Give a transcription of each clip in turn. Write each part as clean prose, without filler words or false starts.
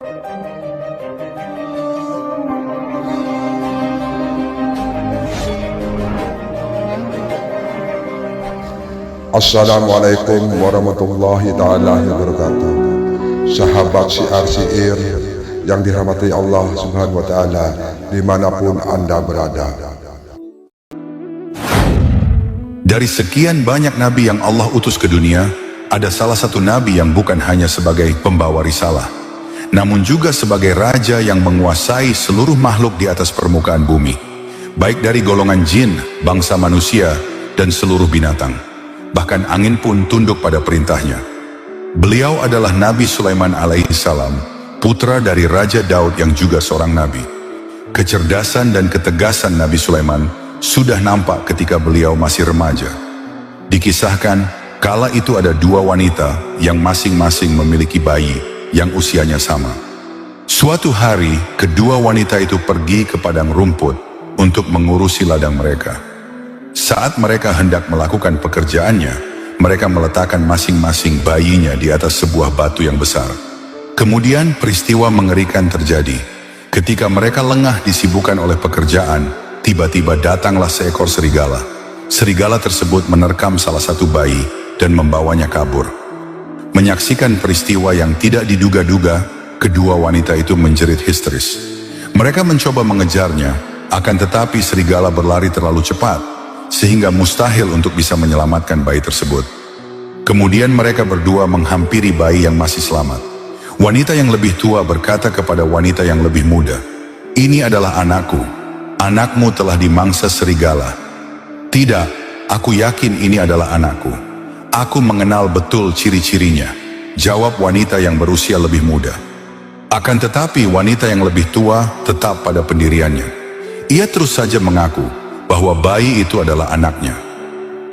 Assalamualaikum warahmatullahi ta'ala wabarakatuh. Sahabat syiar yang dirahmati Allah subhanahu wa ta'ala dimanapun Anda berada. Dari sekian banyak nabi yang Allah utus ke dunia, ada salah satu nabi yang bukan hanya sebagai pembawa risalah, namun juga sebagai raja yang menguasai seluruh makhluk di atas permukaan bumi, baik dari golongan jin, bangsa manusia, dan seluruh binatang. Bahkan angin pun tunduk pada perintahnya. Beliau adalah Nabi Sulaiman alaihissalam, putra dari Raja Daud yang juga seorang nabi. Kecerdasan dan ketegasan Nabi Sulaiman sudah nampak ketika beliau masih remaja. Dikisahkan, kala itu ada dua wanita yang masing-masing memiliki bayi yang usianya sama. Suatu hari, kedua wanita itu pergi ke padang rumput untuk mengurusi ladang mereka. Saat mereka hendak melakukan pekerjaannya, mereka meletakkan masing-masing bayinya di atas sebuah batu yang besar. Kemudian peristiwa mengerikan terjadi. Ketika mereka lengah disibukkan oleh pekerjaan, tiba-tiba datanglah seekor serigala. Serigala tersebut menerkam salah satu bayi dan membawanya kabur. Menyaksikan peristiwa yang tidak diduga-duga, kedua wanita itu menjerit histeris. Mereka mencoba mengejarnya, akan tetapi serigala berlari terlalu cepat, sehingga mustahil untuk bisa menyelamatkan bayi tersebut. Kemudian mereka berdua menghampiri bayi yang masih selamat. Wanita yang lebih tua berkata kepada wanita yang lebih muda, "Ini adalah anakku. Anakmu telah dimangsa serigala." "Tidak, aku yakin ini adalah anakku. Aku mengenal betul ciri-cirinya," jawab wanita yang berusia lebih muda. Akan tetapi wanita yang lebih tua tetap pada pendiriannya. Ia terus saja mengaku bahwa bayi itu adalah anaknya.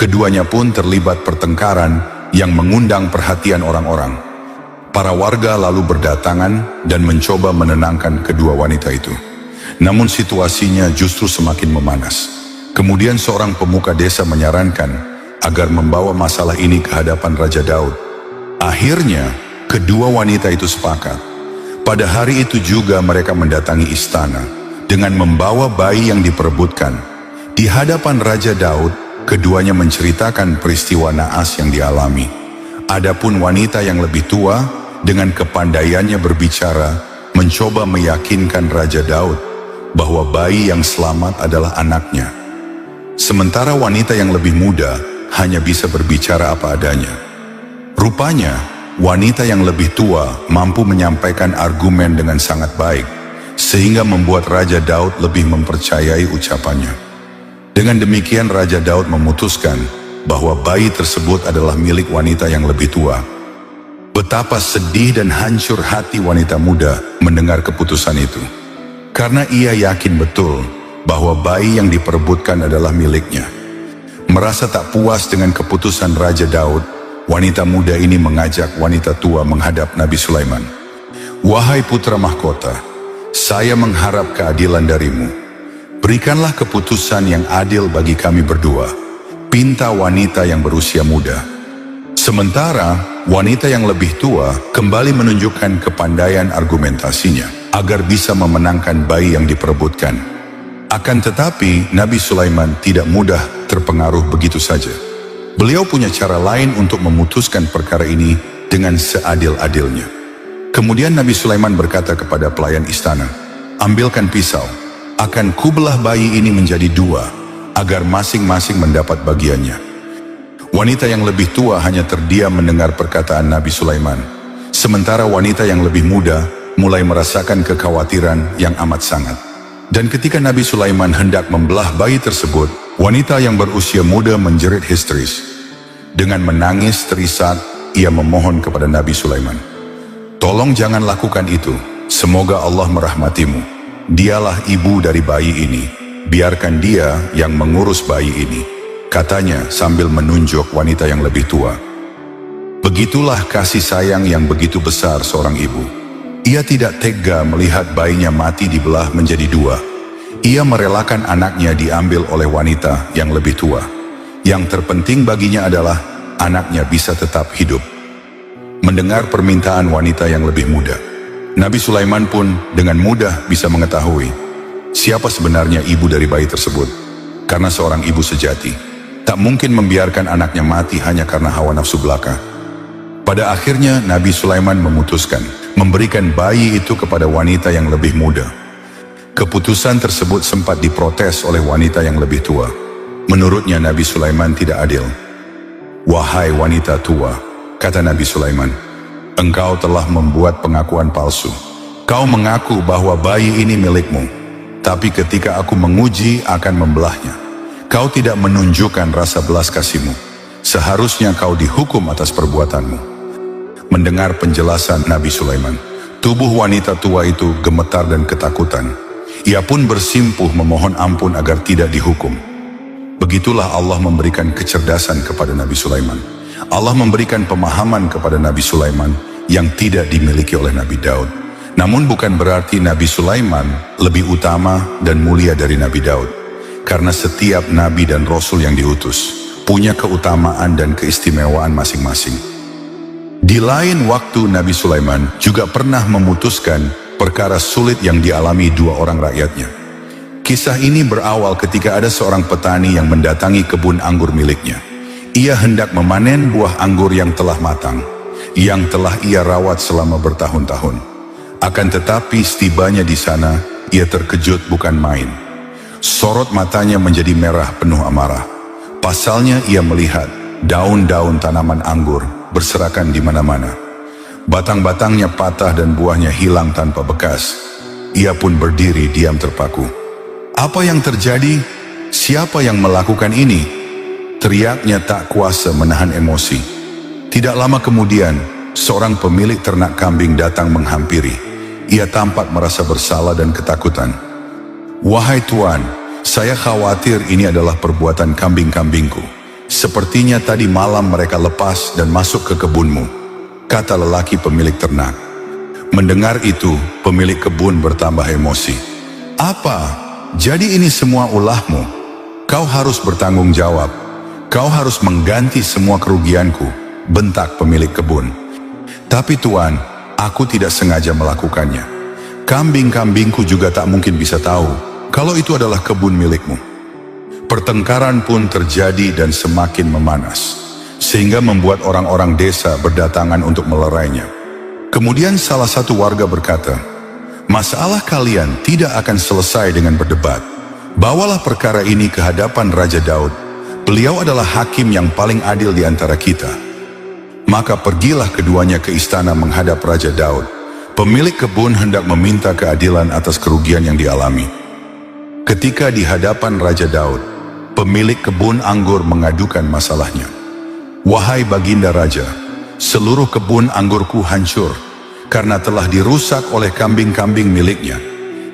Keduanya pun terlibat pertengkaran yang mengundang perhatian orang-orang. Para warga lalu berdatangan dan mencoba menenangkan kedua wanita itu. Namun situasinya justru semakin memanas. Kemudian seorang pemuka desa menyarankan agar membawa masalah ini ke hadapan Raja Daud. Akhirnya, kedua wanita itu sepakat. Pada hari itu juga mereka mendatangi istana dengan membawa bayi yang diperebutkan. Di hadapan Raja Daud, keduanya menceritakan peristiwa naas yang dialami. Adapun wanita yang lebih tua, dengan kepandaiannya berbicara, mencoba meyakinkan Raja Daud bahwa bayi yang selamat adalah anaknya. Sementara wanita yang lebih muda hanya bisa berbicara apa adanya. Rupanya, wanita yang lebih tua mampu menyampaikan argumen dengan sangat baik, sehingga membuat Raja Daud lebih mempercayai ucapannya. Dengan demikian Raja Daud memutuskan bahwa bayi tersebut adalah milik wanita yang lebih tua. Betapa sedih dan hancur hati wanita muda mendengar keputusan itu. Karena ia yakin betul bahwa bayi yang diperebutkan adalah miliknya. Merasa tak puas dengan keputusan Raja Daud, wanita muda ini mengajak wanita tua menghadap Nabi Sulaiman. "Wahai putra mahkota, saya mengharap keadilan darimu. Berikanlah keputusan yang adil bagi kami berdua," pinta wanita yang berusia muda. Sementara wanita yang lebih tua kembali menunjukkan kepandaian argumentasinya agar bisa memenangkan bayi yang diperebutkan. Akan tetapi Nabi Sulaiman tidak mudah terpengaruh begitu saja. Beliau punya cara lain untuk memutuskan perkara ini dengan seadil-adilnya. Kemudian Nabi Sulaiman berkata kepada pelayan istana, "Ambilkan pisau. Akan kubelah bayi ini menjadi dua, agar masing-masing mendapat bagiannya." Wanita yang lebih tua hanya terdiam mendengar perkataan Nabi Sulaiman. Sementara wanita yang lebih muda mulai merasakan kekhawatiran yang amat sangat. Dan ketika Nabi Sulaiman hendak membelah bayi tersebut, wanita yang berusia muda menjerit histeris. Dengan menangis terisak, ia memohon kepada Nabi Sulaiman, "Tolong jangan lakukan itu. Semoga Allah merahmatimu. Dialah ibu dari bayi ini. Biarkan dia yang mengurus bayi ini," katanya sambil menunjuk wanita yang lebih tua. Begitulah kasih sayang yang begitu besar seorang ibu. Ia tidak tega melihat bayinya mati dibelah menjadi dua. Ia merelakan anaknya diambil oleh wanita yang lebih tua. Yang terpenting baginya adalah anaknya bisa tetap hidup. Mendengar permintaan wanita yang lebih muda, Nabi Sulaiman pun dengan mudah bisa mengetahui siapa sebenarnya ibu dari bayi tersebut. Karena seorang ibu sejati tak mungkin membiarkan anaknya mati hanya karena hawa nafsu belaka. Pada akhirnya Nabi Sulaiman memutuskan memberikan bayi itu kepada wanita yang lebih muda. Keputusan tersebut sempat diprotes oleh wanita yang lebih tua. Menurutnya Nabi Sulaiman tidak adil. "Wahai wanita tua," kata Nabi Sulaiman, "engkau telah membuat pengakuan palsu. Kau mengaku bahwa bayi ini milikmu, tapi ketika aku menguji akan membelahnya. Kau tidak menunjukkan rasa belas kasihmu. Seharusnya kau dihukum atas perbuatanmu." Mendengar penjelasan Nabi Sulaiman, tubuh wanita tua itu gemetar dan ketakutan. Ia pun bersimpuh memohon ampun agar tidak dihukum. Begitulah Allah memberikan kecerdasan kepada Nabi Sulaiman. Allah memberikan pemahaman kepada Nabi Sulaiman yang tidak dimiliki oleh Nabi Daud. Namun bukan berarti Nabi Sulaiman lebih utama dan mulia dari Nabi Daud. Karena setiap Nabi dan Rasul yang diutus punya keutamaan dan keistimewaan masing-masing. Di lain waktu Nabi Sulaiman juga pernah memutuskan perkara sulit yang dialami dua orang rakyatnya. Kisah ini berawal ketika ada seorang petani yang mendatangi kebun anggur miliknya. Ia hendak memanen buah anggur yang telah matang, yang telah ia rawat selama bertahun-tahun. Akan tetapi setibanya di sana, ia terkejut bukan main. Sorot matanya menjadi merah penuh amarah. Pasalnya ia melihat daun-daun tanaman anggur berserakan di mana-mana. Batang-batangnya patah dan buahnya hilang tanpa bekas. Ia pun berdiri diam terpaku. "Apa yang terjadi? Siapa yang melakukan ini?" teriaknya tak kuasa menahan emosi. Tidak lama kemudian, seorang pemilik ternak kambing datang menghampiri. Ia tampak merasa bersalah dan ketakutan. "Wahai Tuan, saya khawatir ini adalah perbuatan kambing-kambingku. Sepertinya tadi malam mereka lepas dan masuk ke kebunmu," kata lelaki pemilik ternak. Mendengar itu, pemilik kebun bertambah emosi. "Apa? Jadi ini semua ulahmu? Kau harus bertanggung jawab. Kau harus mengganti semua kerugianku," bentak pemilik kebun. "Tapi Tuan, aku tidak sengaja melakukannya. Kambing-kambingku juga tak mungkin bisa tahu kalau itu adalah kebun milikmu." Pertengkaran pun terjadi dan semakin memanas, sehingga membuat orang-orang desa berdatangan untuk melerainya. Kemudian salah satu warga berkata, "Masalah kalian tidak akan selesai dengan berdebat. Bawalah perkara ini ke hadapan Raja Daud. Beliau adalah hakim yang paling adil di antara kita." Maka pergilah keduanya ke istana menghadap Raja Daud. Pemilik kebun hendak meminta keadilan atas kerugian yang dialami. Ketika di hadapan Raja Daud, pemilik kebun anggur mengadukan masalahnya. "Wahai Baginda Raja, seluruh kebun anggurku hancur karena telah dirusak oleh kambing-kambing miliknya,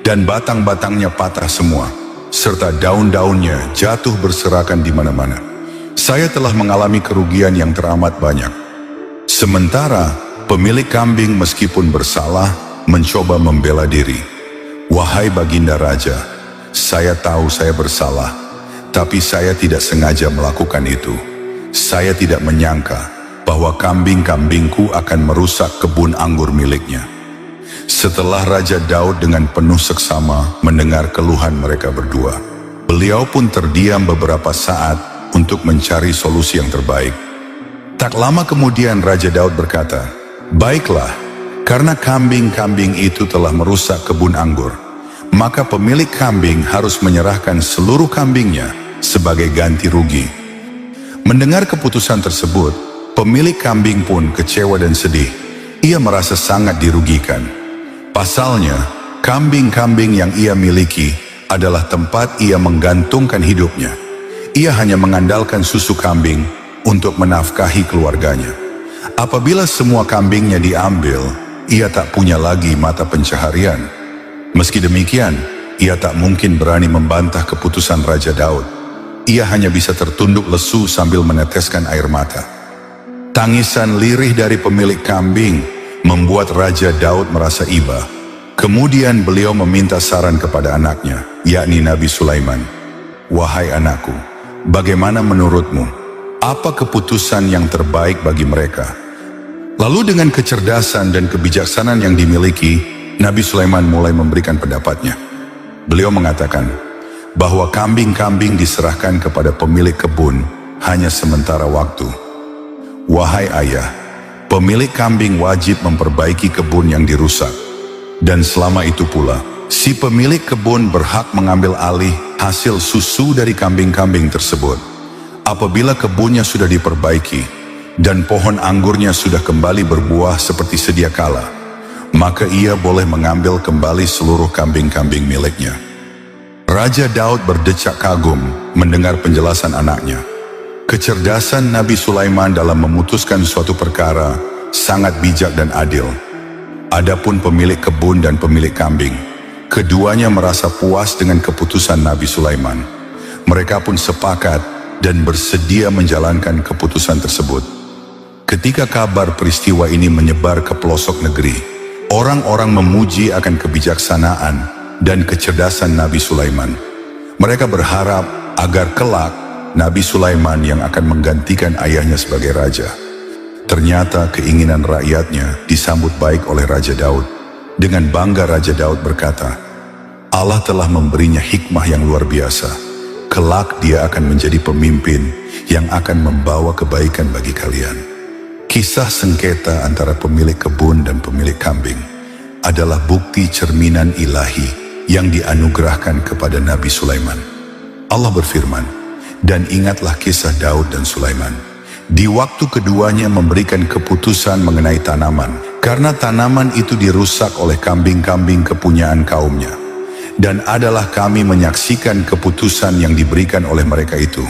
dan batang-batangnya patah semua, serta daun-daunnya jatuh berserakan di mana-mana. Saya telah mengalami kerugian yang teramat banyak." Sementara pemilik kambing meskipun bersalah mencoba membela diri. "Wahai Baginda Raja, saya tahu saya bersalah, tapi saya tidak sengaja melakukan itu. Saya tidak menyangka bahwa kambing-kambingku akan merusak kebun anggur miliknya." Setelah Raja Daud dengan penuh seksama mendengar keluhan mereka berdua, beliau pun terdiam beberapa saat untuk mencari solusi yang terbaik. Tak lama kemudian Raja Daud berkata, "Baiklah, karena kambing-kambing itu telah merusak kebun anggur, maka pemilik kambing harus menyerahkan seluruh kambingnya sebagai ganti rugi." Mendengar keputusan tersebut, pemilik kambing pun kecewa dan sedih. Ia merasa sangat dirugikan. Pasalnya, kambing-kambing yang ia miliki adalah tempat ia menggantungkan hidupnya. Ia hanya mengandalkan susu kambing untuk menafkahi keluarganya. Apabila semua kambingnya diambil, ia tak punya lagi mata pencaharian. Meski demikian, ia tak mungkin berani membantah keputusan Raja Daud. Ia hanya bisa tertunduk lesu sambil meneteskan air mata. Tangisan lirih dari pemilik kambing membuat Raja Daud merasa iba. Kemudian beliau meminta saran kepada anaknya, yakni Nabi Sulaiman. "Wahai anakku, bagaimana menurutmu? Apa keputusan yang terbaik bagi mereka?" Lalu dengan kecerdasan dan kebijaksanaan yang dimiliki, Nabi Sulaiman mulai memberikan pendapatnya. Beliau mengatakan bahwa kambing-kambing diserahkan kepada pemilik kebun hanya sementara waktu. Wahai ayah, pemilik kambing wajib memperbaiki kebun yang dirusak. Dan selama itu pula, si pemilik kebun berhak mengambil alih hasil susu dari kambing-kambing tersebut. Apabila kebunnya sudah diperbaiki dan pohon anggurnya sudah kembali berbuah seperti sedia kala, maka ia boleh mengambil kembali seluruh kambing-kambing miliknya. Raja Daud berdecak kagum mendengar penjelasan anaknya. Kecerdasan Nabi Sulaiman dalam memutuskan suatu perkara sangat bijak dan adil. Adapun pemilik kebun dan pemilik kambing, keduanya merasa puas dengan keputusan Nabi Sulaiman. Mereka pun sepakat dan bersedia menjalankan keputusan tersebut. Ketika kabar peristiwa ini menyebar ke pelosok negeri, orang-orang memuji akan kebijaksanaan dan kecerdasan Nabi Sulaiman. Mereka berharap agar kelak Nabi Sulaiman yang akan menggantikan ayahnya sebagai raja. Ternyata keinginan rakyatnya disambut baik oleh Raja Daud. Dengan bangga Raja Daud berkata, Allah telah memberinya hikmah yang luar biasa. Kelak dia akan menjadi pemimpin yang akan membawa kebaikan bagi kalian. Kisah sengketa antara pemilik kebun dan pemilik kambing adalah bukti cerminan ilahi yang dianugerahkan kepada Nabi Sulaiman. Allah berfirman, dan ingatlah kisah Daud dan Sulaiman. Di waktu keduanya memberikan keputusan mengenai tanaman, karena tanaman itu dirusak oleh kambing-kambing kepunyaan kaumnya. Dan adalah kami menyaksikan keputusan yang diberikan oleh mereka itu.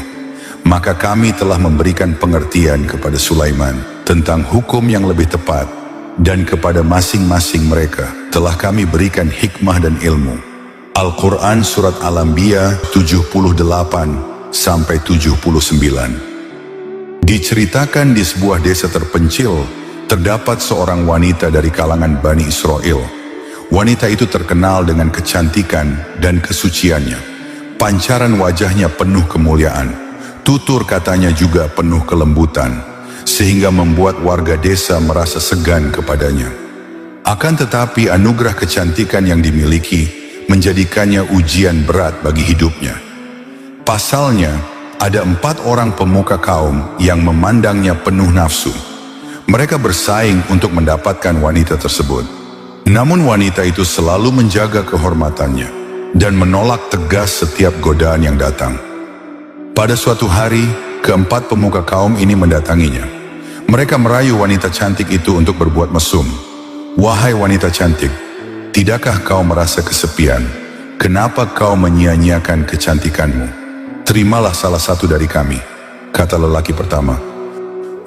Maka kami telah memberikan pengertian kepada Sulaiman tentang hukum yang lebih tepat, dan kepada masing-masing mereka telah kami berikan hikmah dan ilmu. Al-Quran Surat Al-Anbiya 78-79. Diceritakan di sebuah desa terpencil, terdapat seorang wanita dari kalangan Bani Israel. Wanita itu terkenal dengan kecantikan dan kesuciannya. Pancaran wajahnya penuh kemuliaan, tutur katanya juga penuh kelembutan, sehingga membuat warga desa merasa segan kepadanya. Akan tetapi anugerah kecantikan yang dimiliki menjadikannya ujian berat bagi hidupnya. Pasalnya, ada 4 orang pemuka kaum yang memandangnya penuh nafsu. Mereka bersaing untuk mendapatkan wanita tersebut. Namun wanita itu selalu menjaga kehormatannya dan menolak tegas setiap godaan yang datang. Pada suatu hari, ke-4 pemuka kaum ini mendatanginya. Mereka merayu wanita cantik itu untuk berbuat mesum. Wahai wanita cantik, tidakkah kau merasa kesepian? Kenapa kau menyia-nyiakan kecantikanmu? Terimalah salah satu dari kami, kata lelaki pertama.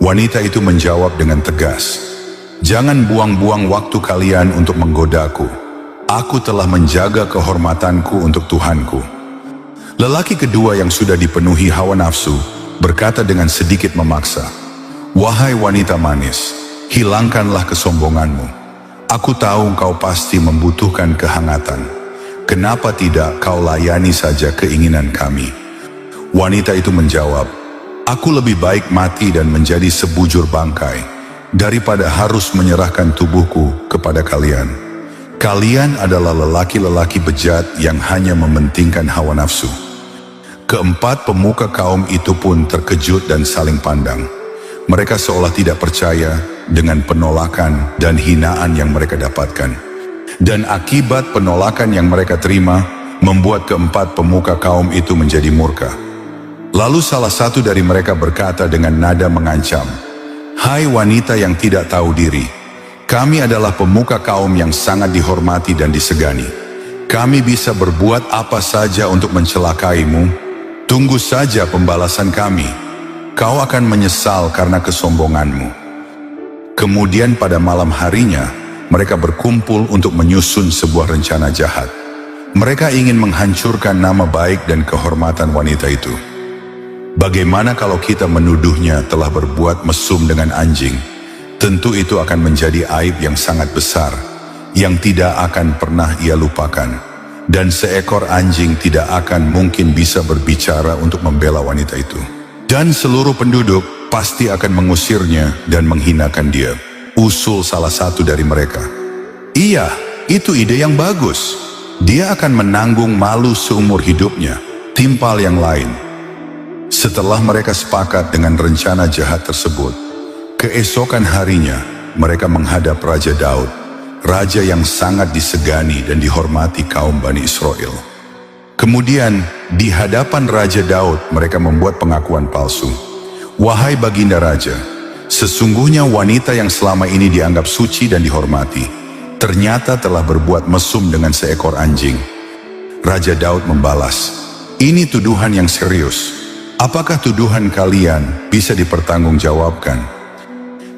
Wanita itu menjawab dengan tegas, jangan buang-buang waktu kalian untuk menggodaku. Aku telah menjaga kehormatanku untuk Tuhanku. Lelaki kedua yang sudah dipenuhi hawa nafsu berkata dengan sedikit memaksa, wahai wanita manis, hilangkanlah kesombonganmu. Aku tahu kau pasti membutuhkan kehangatan. Kenapa tidak kau layani saja keinginan kami? Wanita itu menjawab, aku lebih baik mati dan menjadi sebujur bangkai daripada harus menyerahkan tubuhku kepada kalian. Kalian adalah lelaki-lelaki bejat yang hanya mementingkan hawa nafsu. Ke-4 pemuka kaum itu pun terkejut dan saling pandang. Mereka seolah tidak percaya dengan penolakan dan hinaan yang mereka dapatkan. Dan akibat penolakan yang mereka terima, membuat ke-4 pemuka kaum itu menjadi murka. Lalu salah satu dari mereka berkata dengan nada mengancam, hai wanita yang tidak tahu diri, kami adalah pemuka kaum yang sangat dihormati dan disegani. Kami bisa berbuat apa saja untuk mencelakaimu. Tunggu saja pembalasan kami. Kau akan menyesal karena kesombonganmu. Kemudian pada malam harinya, mereka berkumpul untuk menyusun sebuah rencana jahat. Mereka ingin menghancurkan nama baik dan kehormatan wanita itu. Bagaimana kalau kita menuduhnya telah berbuat mesum dengan anjing? Tentu itu akan menjadi aib yang sangat besar, yang tidak akan pernah ia lupakan. Dan seekor anjing tidak akan mungkin bisa berbicara untuk membela wanita itu. Dan seluruh penduduk pasti akan mengusirnya dan menghinakan dia. Usul salah satu dari mereka. Iya, itu ide yang bagus. Dia akan menanggung malu seumur hidupnya, timpal yang lain. Setelah mereka sepakat dengan rencana jahat tersebut, keesokan harinya mereka menghadap Raja Daud, raja yang sangat disegani dan dihormati kaum Bani Israel. Kemudian di hadapan Raja Daud mereka membuat pengakuan palsu. Wahai baginda raja, sesungguhnya wanita yang selama ini dianggap suci dan dihormati, ternyata telah berbuat mesum dengan seekor anjing. Raja Daud membalas, ini tuduhan yang serius. Apakah tuduhan kalian bisa dipertanggungjawabkan?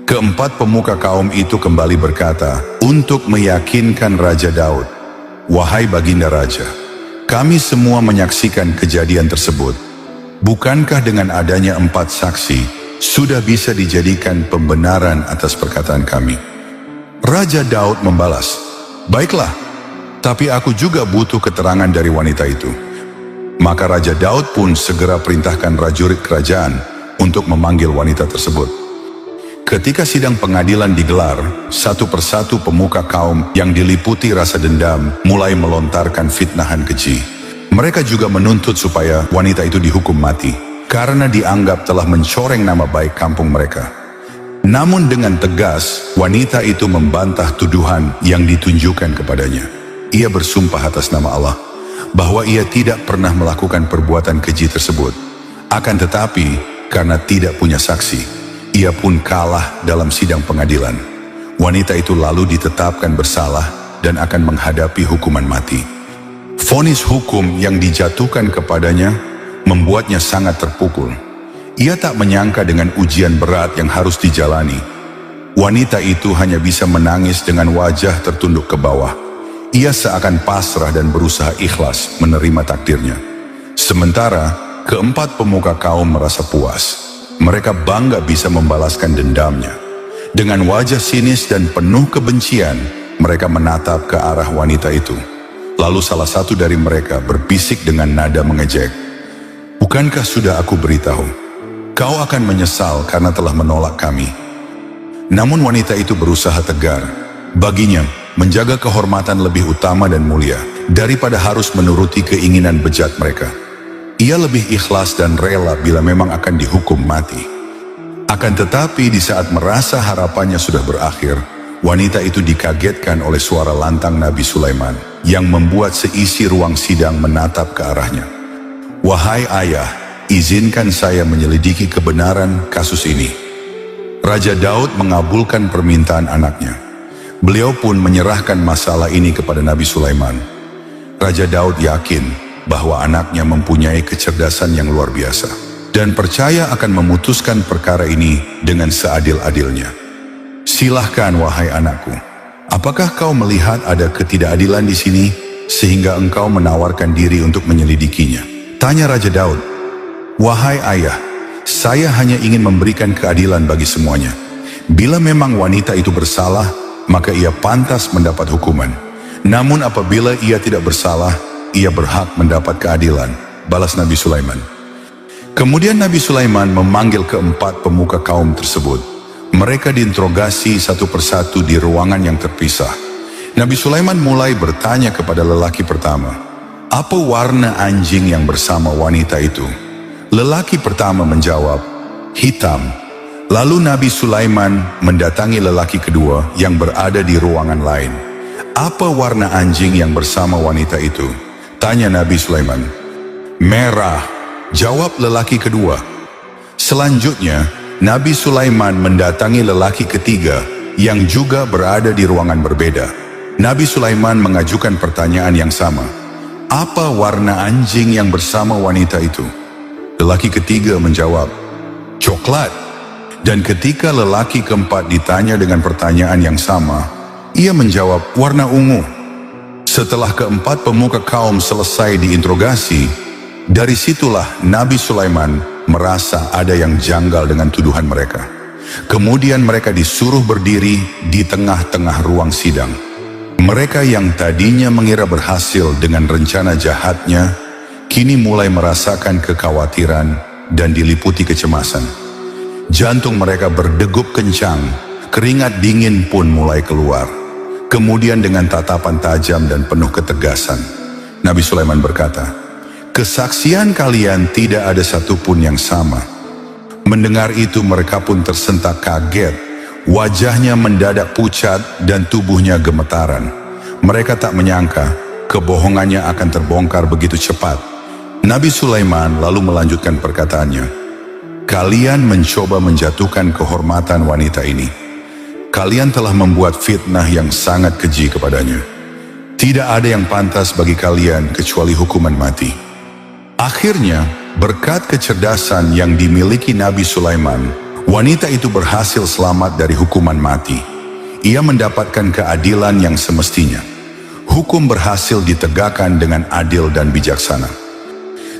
Keempat pemuka kaum itu kembali berkata untuk meyakinkan Raja Daud, wahai baginda raja, kami semua menyaksikan kejadian tersebut. Bukankah dengan adanya 4 saksi sudah bisa dijadikan pembenaran atas perkataan kami? Raja Daud membalas, baiklah, tapi aku juga butuh keterangan dari wanita itu. Maka Raja Daud pun segera perintahkan prajurit kerajaan untuk memanggil wanita tersebut. Ketika sidang pengadilan digelar, satu persatu pemuka kaum yang diliputi rasa dendam mulai melontarkan fitnahan keji. Mereka juga menuntut supaya wanita itu dihukum mati, karena dianggap telah mencoreng nama baik kampung mereka. Namun dengan tegas, wanita itu membantah tuduhan yang ditunjukkan kepadanya. Ia bersumpah atas nama Allah, bahwa ia tidak pernah melakukan perbuatan keji tersebut. Akan tetapi, karena tidak punya saksi, ia pun kalah dalam sidang pengadilan. Wanita itu lalu ditetapkan bersalah dan akan menghadapi hukuman mati. Vonis hukum yang dijatuhkan kepadanya membuatnya sangat terpukul. Ia tak menyangka dengan ujian berat yang harus dijalani. Wanita itu hanya bisa menangis dengan wajah tertunduk ke bawah. Ia seakan pasrah dan berusaha ikhlas menerima takdirnya. Sementara keempat pemuka kaum merasa puas. Mereka bangga bisa membalaskan dendamnya. Dengan wajah sinis dan penuh kebencian, mereka menatap ke arah wanita itu. Lalu salah satu dari mereka berbisik dengan nada mengejek, bukankah sudah aku beritahu, kau akan menyesal karena telah menolak kami? Namun wanita itu berusaha tegar. Baginya, menjaga kehormatan lebih utama dan mulia daripada harus menuruti keinginan bejat mereka. Ia lebih ikhlas dan rela bila memang akan dihukum mati. Akan tetapi di saat merasa harapannya sudah berakhir, wanita itu dikagetkan oleh suara lantang Nabi Sulaiman yang membuat seisi ruang sidang menatap ke arahnya. Wahai ayah, izinkan saya menyelidiki kebenaran kasus ini. Raja Daud mengabulkan permintaan anaknya. Beliau pun menyerahkan masalah ini kepada Nabi Sulaiman. Raja Daud yakin bahwa anaknya mempunyai kecerdasan yang luar biasa dan percaya akan memutuskan perkara ini dengan seadil-adilnya. Silahkan wahai anakku, apakah kau melihat ada ketidakadilan di sini sehingga engkau menawarkan diri untuk menyelidikinya? Tanya Raja Daud. Wahai ayah, saya hanya ingin memberikan keadilan bagi semuanya. Bila memang wanita itu bersalah, maka ia pantas mendapat hukuman. Namun apabila ia tidak bersalah, ia berhak mendapat keadilan, balas Nabi Sulaiman. Kemudian Nabi Sulaiman memanggil keempat pemuka kaum tersebut. Mereka diinterogasi satu persatu di ruangan yang terpisah. Nabi Sulaiman mulai bertanya kepada lelaki pertama, apa warna anjing yang bersama wanita itu? Lelaki pertama menjawab, hitam. Lalu Nabi Sulaiman mendatangi lelaki kedua yang berada di ruangan lain. Apa warna anjing yang bersama wanita itu? Tanya Nabi Sulaiman. Merah, jawab lelaki kedua. Selanjutnya, Nabi Sulaiman mendatangi lelaki ketiga yang juga berada di ruangan berbeda. Nabi Sulaiman mengajukan pertanyaan yang sama. Apa warna anjing yang bersama wanita itu? Lelaki ketiga menjawab, coklat. Dan ketika lelaki keempat ditanya dengan pertanyaan yang sama, ia menjawab warna ungu. Setelah keempat pemuka kaum selesai diinterogasi, dari situlah Nabi Sulaiman merasa ada yang janggal dengan tuduhan mereka. Kemudian mereka disuruh berdiri di tengah-tengah ruang sidang. Mereka yang tadinya mengira berhasil dengan rencana jahatnya, kini mulai merasakan kekhawatiran dan diliputi kecemasan. Jantung mereka berdegup kencang, keringat dingin pun mulai keluar. Kemudian dengan tatapan tajam dan penuh ketegasan, Nabi Sulaiman berkata, "Kesaksian kalian tidak ada satupun yang sama." Mendengar itu mereka pun tersentak kaget, wajahnya mendadak pucat dan tubuhnya gemetaran. Mereka tak menyangka kebohongannya akan terbongkar begitu cepat. Nabi Sulaiman lalu melanjutkan perkataannya, "Kalian mencoba menjatuhkan kehormatan wanita ini. Kalian telah membuat fitnah yang sangat keji kepadanya. Tidak ada yang pantas bagi kalian kecuali hukuman mati." Akhirnya, berkat kecerdasan yang dimiliki Nabi Sulaiman, wanita itu berhasil selamat dari hukuman mati. Ia mendapatkan keadilan yang semestinya. Hukum berhasil ditegakkan dengan adil dan bijaksana.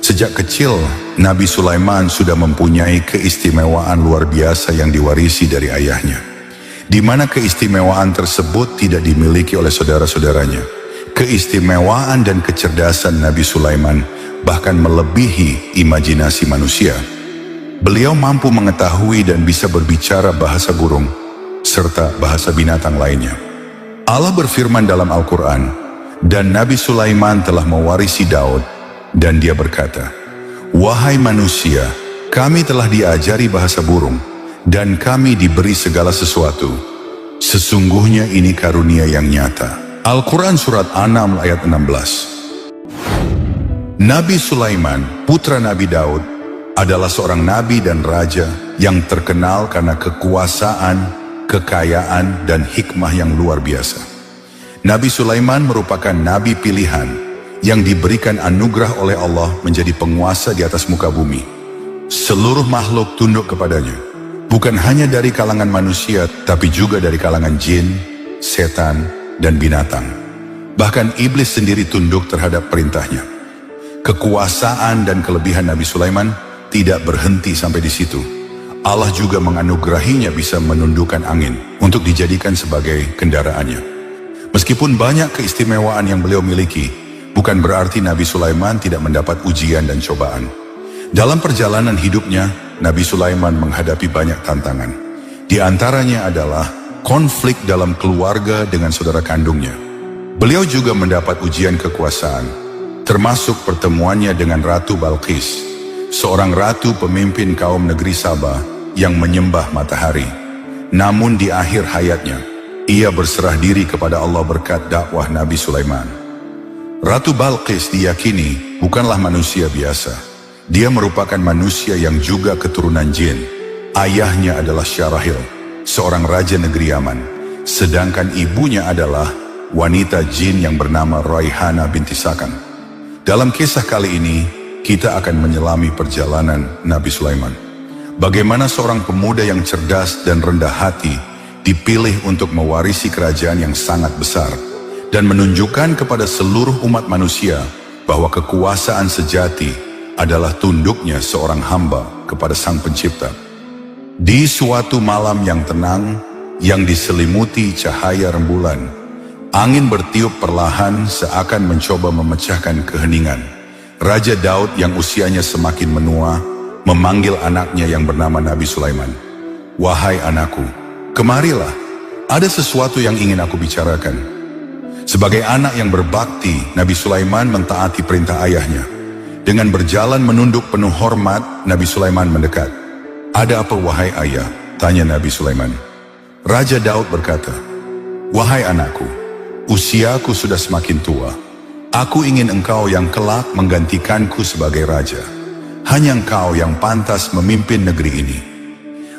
Sejak kecil, Nabi Sulaiman sudah mempunyai keistimewaan luar biasa yang diwarisi dari ayahnya, di mana keistimewaan tersebut tidak dimiliki oleh saudara-saudaranya. Keistimewaan dan kecerdasan Nabi Sulaiman bahkan melebihi imajinasi manusia. Beliau mampu mengetahui dan bisa berbicara bahasa burung, serta bahasa binatang lainnya. Allah berfirman dalam Al-Quran, "Dan Nabi Sulaiman telah mewarisi Daud, dan dia berkata, 'Wahai manusia, kami telah diajari bahasa burung, dan kami diberi segala sesuatu. Sesungguhnya ini karunia yang nyata.'" Al-Quran Surat An-Naml ayat 16. Nabi Sulaiman, putra Nabi Daud, adalah seorang nabi dan raja yang terkenal karena kekuasaan, kekayaan, dan hikmah yang luar biasa. Nabi Sulaiman merupakan nabi pilihan yang diberikan anugerah oleh Allah menjadi penguasa di atas muka bumi. Seluruh makhluk tunduk kepadanya, bukan hanya dari kalangan manusia, tapi juga dari kalangan jin, setan, dan binatang. Bahkan iblis sendiri tunduk terhadap perintahnya. Kekuasaan dan kelebihan Nabi Sulaiman tidak berhenti sampai di situ. Allah juga menganugerahinya bisa menundukkan angin untuk dijadikan sebagai kendaraannya. Meskipun banyak keistimewaan yang beliau miliki, bukan berarti Nabi Sulaiman tidak mendapat ujian dan cobaan. Dalam perjalanan hidupnya, Nabi Sulaiman menghadapi banyak tantangan. Di antaranya adalah konflik dalam keluarga dengan saudara kandungnya. Beliau juga mendapat ujian kekuasaan, termasuk pertemuannya dengan Ratu Balqis, seorang ratu pemimpin kaum negeri Sabah yang menyembah matahari. Namun di akhir hayatnya, ia berserah diri kepada Allah berkat dakwah Nabi Sulaiman. Ratu Balqis diyakini bukanlah manusia biasa. Dia merupakan manusia yang juga keturunan jin. Ayahnya adalah Syarahil, seorang raja negeri Yaman, sedangkan ibunya adalah wanita jin yang bernama Raihana binti Sakan. Dalam kisah kali ini, kita akan menyelami perjalanan Nabi Sulaiman. Bagaimana seorang pemuda yang cerdas dan rendah hati dipilih untuk mewarisi kerajaan yang sangat besar dan menunjukkan kepada seluruh umat manusia bahwa kekuasaan sejati adalah tunduknya seorang hamba kepada Sang Pencipta. Di suatu malam yang tenang, yang diselimuti cahaya rembulan, angin bertiup perlahan seakan mencoba memecahkan keheningan. Raja Daud yang usianya semakin menua, memanggil anaknya yang bernama Nabi Sulaiman. "Wahai anakku, kemarilah, ada sesuatu yang ingin aku bicarakan." Sebagai anak yang berbakti, Nabi Sulaiman mentaati perintah ayahnya. Dengan berjalan menunduk penuh hormat, Nabi Sulaiman mendekat. "Ada apa wahai ayah?" tanya Nabi Sulaiman. Raja Daud berkata, "Wahai anakku, usiaku sudah semakin tua. Aku ingin engkau yang kelak menggantikanku sebagai raja. Hanya engkau yang pantas memimpin negeri ini."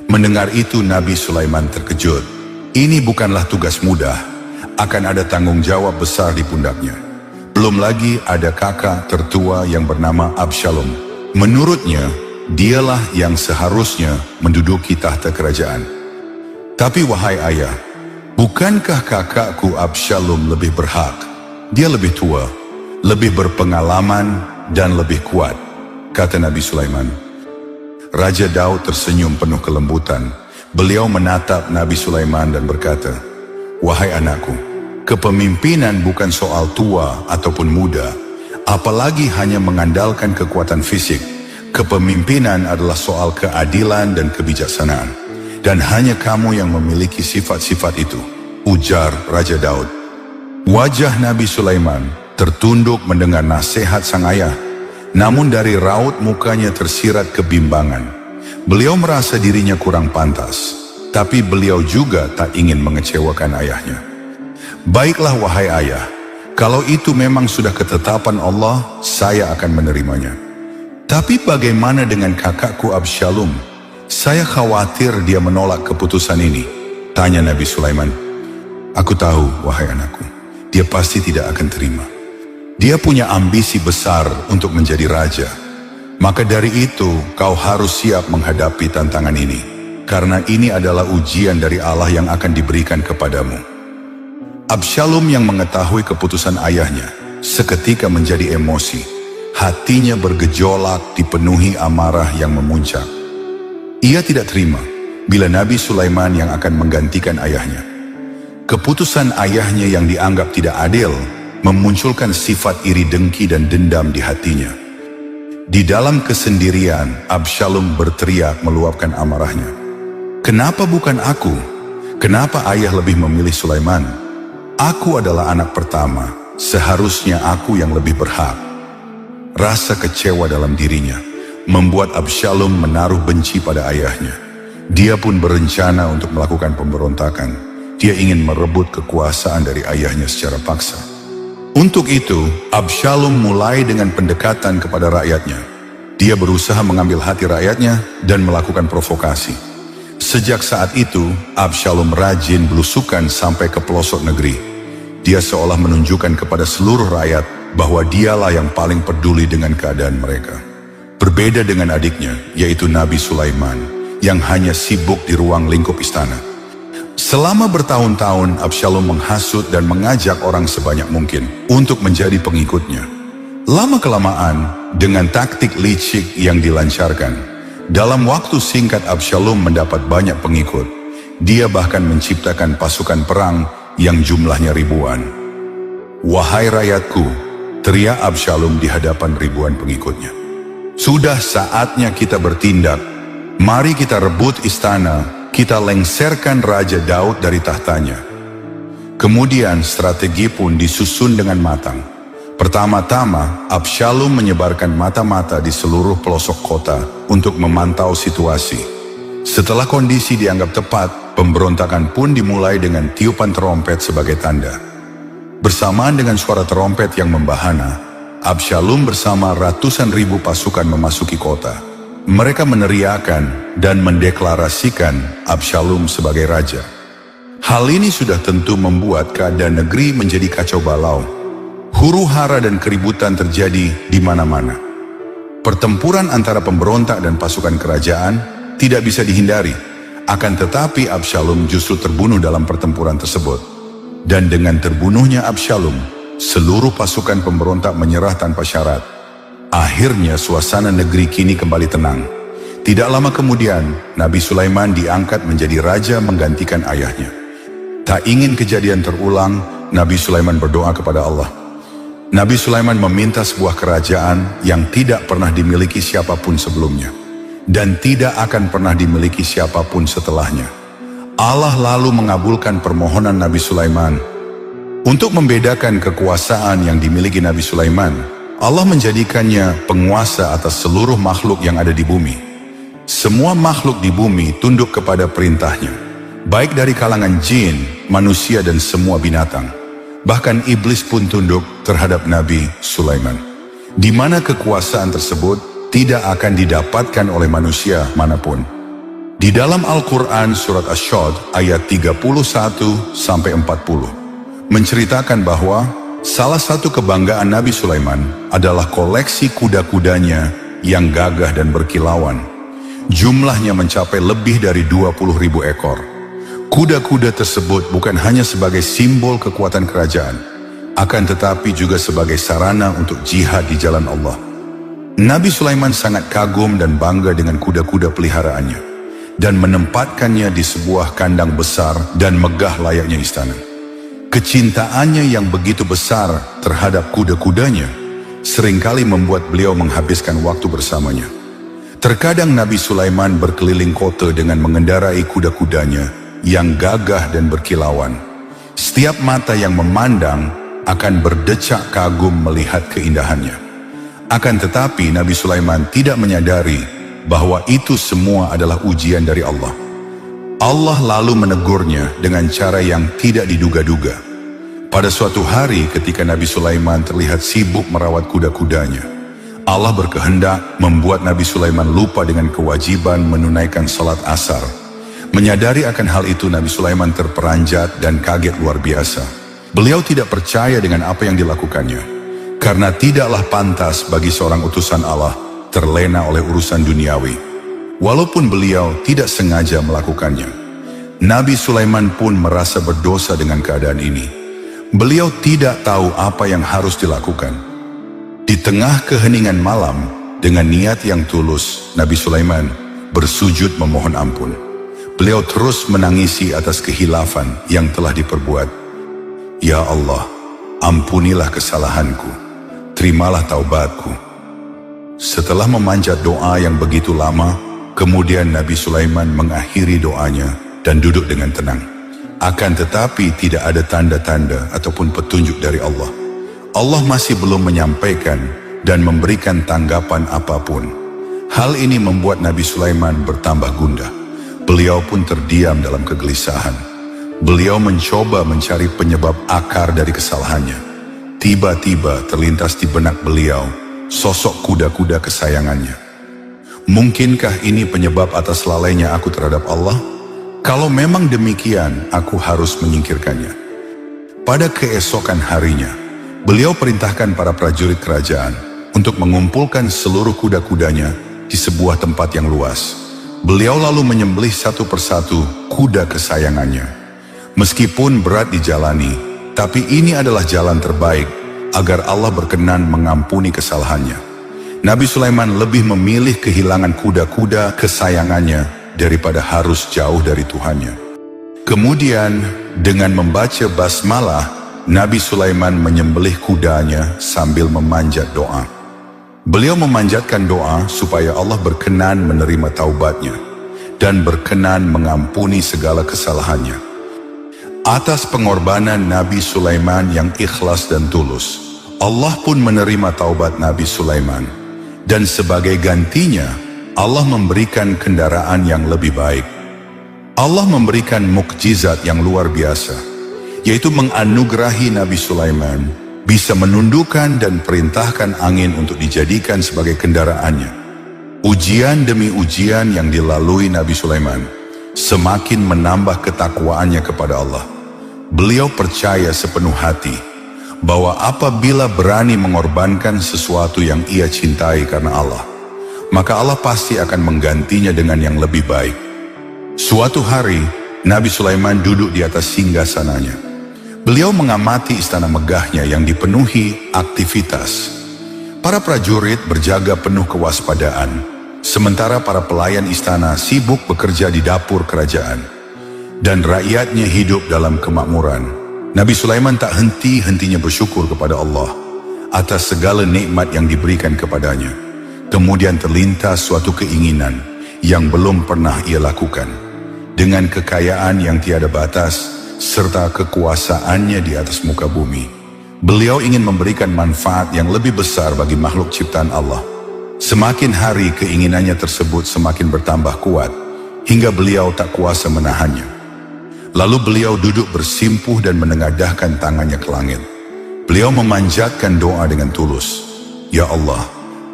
Mendengar itu Nabi Sulaiman terkejut. Ini bukanlah tugas mudah, akan ada tanggung jawab besar di pundaknya. Belum lagi ada kakak tertua yang bernama Absalom. Menurutnya, dialah yang seharusnya menduduki tahta kerajaan. "Tapi wahai ayah, bukankah kakakku Absalom lebih berhak? Dia lebih tua, lebih berpengalaman, dan lebih kuat," kata Nabi Sulaiman. Raja Daud tersenyum penuh kelembutan. Beliau menatap Nabi Sulaiman dan berkata, "Wahai anakku, kepemimpinan bukan soal tua ataupun muda, apalagi hanya mengandalkan kekuatan fisik. Kepemimpinan adalah soal keadilan dan kebijaksanaan. Dan hanya kamu yang memiliki sifat-sifat itu," ujar Raja Daud. Wajah Nabi Sulaiman tertunduk mendengar nasihat sang ayah, namun dari raut mukanya tersirat kebimbangan. Beliau merasa dirinya kurang pantas, tapi beliau juga tak ingin mengecewakan ayahnya. Baiklah wahai ayah, kalau itu memang sudah ketetapan Allah, saya akan menerimanya. Tapi bagaimana dengan kakakku Absyalom? Saya khawatir dia menolak keputusan ini, tanya Nabi Sulaiman. Aku tahu, wahai anakku, dia pasti tidak akan terima. Dia punya ambisi besar untuk menjadi raja. Maka dari itu, kau harus siap menghadapi tantangan ini, karena ini adalah ujian dari Allah yang akan diberikan kepadamu. Absyalom yang mengetahui keputusan ayahnya, seketika menjadi emosi. Hatinya bergejolak, dipenuhi amarah yang memuncak. Ia tidak terima bila Nabi Sulaiman yang akan menggantikan ayahnya. Keputusan ayahnya yang dianggap tidak adil memunculkan sifat iri dengki dan dendam di hatinya. Di dalam kesendirian, Absyalom berteriak meluapkan amarahnya. Kenapa bukan aku? Kenapa ayah lebih memilih Sulaiman? Aku adalah anak pertama, seharusnya aku yang lebih berhak. Rasa kecewa dalam dirinya membuat Absyalom menaruh benci pada ayahnya. Dia pun berencana untuk melakukan pemberontakan. Dia ingin merebut kekuasaan dari ayahnya secara paksa. Untuk itu, Absyalom mulai dengan pendekatan kepada rakyatnya. Dia berusaha mengambil hati rakyatnya dan melakukan provokasi. Sejak saat itu, Absyalom rajin belusukan sampai ke pelosok negeri. Dia seolah menunjukkan kepada seluruh rakyat bahwa dialah yang paling peduli dengan keadaan mereka. Berbeda dengan adiknya, yaitu Nabi Sulaiman, yang hanya sibuk di ruang lingkup istana. Selama bertahun-tahun, Absyalom menghasut dan mengajak orang sebanyak mungkin untuk menjadi pengikutnya. Lama-kelamaan, dengan taktik licik yang dilancarkan, dalam waktu singkat Absyalom mendapat banyak pengikut. Dia bahkan menciptakan pasukan perang yang jumlahnya ribuan. Wahai rakyatku, teriak Absyalom di hadapan ribuan pengikutnya. Sudah saatnya kita bertindak. Mari kita rebut istana, kita lengserkan Raja Daud dari tahtanya. Kemudian strategi pun disusun dengan matang. Pertama-tama, Absyalom menyebarkan mata-mata di seluruh pelosok kota untuk memantau situasi. Setelah kondisi dianggap tepat, pemberontakan pun dimulai dengan tiupan terompet sebagai tanda. Bersamaan dengan suara terompet yang membahana, Absyalom bersama ratusan ribu pasukan memasuki kota. Mereka meneriakan dan mendeklarasikan Absyalom sebagai raja. Hal ini sudah tentu membuat keadaan negeri menjadi kacau balau. Huru-hara dan keributan terjadi di mana-mana. Pertempuran antara pemberontak dan pasukan kerajaan tidak bisa dihindari. Akan tetapi Absyalom justru terbunuh dalam pertempuran tersebut. Dan dengan terbunuhnya Absyalom, seluruh pasukan pemberontak menyerah tanpa syarat. Akhirnya suasana negeri kini kembali tenang. Tidak lama kemudian, Nabi Sulaiman diangkat menjadi raja menggantikan ayahnya. Tak ingin kejadian terulang, Nabi Sulaiman berdoa kepada Allah. Nabi Sulaiman meminta sebuah kerajaan yang tidak pernah dimiliki siapapun sebelumnya, dan tidak akan pernah dimiliki siapapun setelahnya. Allah lalu mengabulkan permohonan Nabi Sulaiman. Untuk membedakan kekuasaan yang dimiliki Nabi Sulaiman, Allah menjadikannya penguasa atas seluruh makhluk yang ada di bumi. Semua makhluk di bumi tunduk kepada perintahnya, baik dari kalangan jin, manusia dan semua binatang. Bahkan iblis pun tunduk terhadap Nabi Sulaiman. Di mana kekuasaan tersebut tidak akan didapatkan oleh manusia manapun. Di dalam Al-Quran surat Asy-Syad ayat 31-40 menceritakan bahwa salah satu kebanggaan Nabi Sulaiman adalah koleksi kuda-kudanya yang gagah dan berkilauan. Jumlahnya mencapai lebih dari 20.000 ekor. Kuda-kuda tersebut bukan hanya sebagai simbol kekuatan kerajaan, akan tetapi juga sebagai sarana untuk jihad di jalan Allah. Nabi Sulaiman sangat kagum dan bangga dengan kuda-kuda peliharaannya, dan menempatkannya di sebuah kandang besar dan megah layaknya istana. Kecintaannya yang begitu besar terhadap kuda-kudanya seringkali membuat beliau menghabiskan waktu bersamanya. Terkadang Nabi Sulaiman berkeliling kota dengan mengendarai kuda-kudanya yang gagah dan berkilauan. Setiap mata yang memandang akan berdecak kagum melihat keindahannya. Akan tetapi Nabi Sulaiman tidak menyadari bahwa itu semua adalah ujian dari Allah. Allah lalu menegurnya dengan cara yang tidak diduga-duga. Pada suatu hari ketika Nabi Sulaiman terlihat sibuk merawat kuda-kudanya, Allah berkehendak membuat Nabi Sulaiman lupa dengan kewajiban menunaikan salat asar. Menyadari akan hal itu, Nabi Sulaiman terperanjat dan kaget luar biasa. Beliau tidak percaya dengan apa yang dilakukannya, karena tidaklah pantas bagi seorang utusan Allah terlena oleh urusan duniawi. Walaupun beliau tidak sengaja melakukannya, Nabi Sulaiman pun merasa berdosa dengan keadaan ini. Beliau tidak tahu apa yang harus dilakukan. Di tengah keheningan malam, dengan niat yang tulus, Nabi Sulaiman bersujud memohon ampun. Beliau terus menangisi atas kehilafan yang telah diperbuat. Ya Allah, ampunilah kesalahanku, terimalah taubatku. Setelah memanjat doa yang begitu lama, kemudian Nabi Sulaiman mengakhiri doanya dan duduk dengan tenang. Akan tetapi tidak ada tanda-tanda ataupun petunjuk dari Allah. Allah masih belum menyampaikan dan memberikan tanggapan apapun. Hal ini membuat Nabi Sulaiman bertambah gundah. Beliau pun terdiam dalam kegelisahan. Beliau mencoba mencari penyebab akar dari kesalahannya. Tiba-tiba terlintas di benak beliau sosok kuda-kuda kesayangannya. Mungkinkah ini penyebab atas lalainya aku terhadap Allah? Kalau memang demikian, aku harus menyingkirkannya. Pada keesokan harinya, beliau perintahkan para prajurit kerajaan untuk mengumpulkan seluruh kuda-kudanya di sebuah tempat yang luas. Beliau lalu menyembelih satu persatu kuda kesayangannya. Meskipun berat dijalani, tapi ini adalah jalan terbaik agar Allah berkenan mengampuni kesalahannya. Nabi Sulaiman lebih memilih kehilangan kuda-kuda kesayangannya daripada harus jauh dari Tuhannya. Kemudian, dengan membaca basmalah, Nabi Sulaiman menyembelih kudanya sambil memanjat doa. Beliau memanjatkan doa supaya Allah berkenan menerima taubatnya dan berkenan mengampuni segala kesalahannya. Atas pengorbanan Nabi Sulaiman yang ikhlas dan tulus, Allah pun menerima taubat Nabi Sulaiman. Dan sebagai gantinya, Allah memberikan kendaraan yang lebih baik. Allah memberikan mukjizat yang luar biasa, yaitu menganugerahi Nabi Sulaiman bisa menundukkan dan perintahkan angin untuk dijadikan sebagai kendaraannya. Ujian demi ujian yang dilalui Nabi Sulaiman semakin menambah ketakwaannya kepada Allah. Beliau percaya sepenuh hati bahwa apabila berani mengorbankan sesuatu yang ia cintai karena Allah, maka Allah pasti akan menggantinya dengan yang lebih baik. Suatu hari, Nabi Sulaiman duduk di atas singgasananya. Beliau mengamati istana megahnya yang dipenuhi aktivitas. Para prajurit berjaga penuh kewaspadaan, sementara para pelayan istana sibuk bekerja di dapur kerajaan, dan rakyatnya hidup dalam kemakmuran. Nabi Sulaiman tak henti-hentinya bersyukur kepada Allah atas segala nikmat yang diberikan kepadanya. Kemudian terlintas suatu keinginan yang belum pernah ia lakukan. Dengan kekayaan yang tiada batas serta kekuasaannya di atas muka bumi, beliau ingin memberikan manfaat yang lebih besar bagi makhluk ciptaan Allah. Semakin hari keinginannya tersebut semakin bertambah kuat, hingga beliau tak kuasa menahannya. Lalu beliau duduk bersimpuh dan menengadahkan tangannya ke langit. Beliau memanjatkan doa dengan tulus. Ya Allah,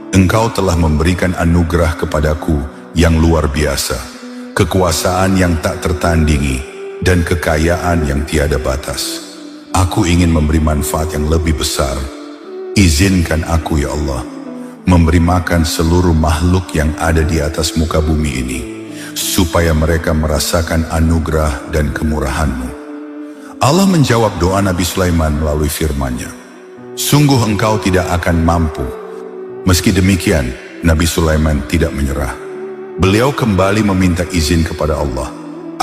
Engkau telah memberikan anugerah kepadaku yang luar biasa, kekuasaan yang tak tertandingi, dan kekayaan yang tiada batas. Aku ingin memberi manfaat yang lebih besar. Izinkan aku, ya Allah, memberi makan seluruh makhluk yang ada di atas muka bumi ini, supaya mereka merasakan anugerah dan kemurahan-Mu. Allah menjawab doa Nabi Sulaiman melalui firman-Nya. Sungguh engkau tidak akan mampu. Meski demikian, Nabi Sulaiman tidak menyerah. Beliau kembali meminta izin kepada Allah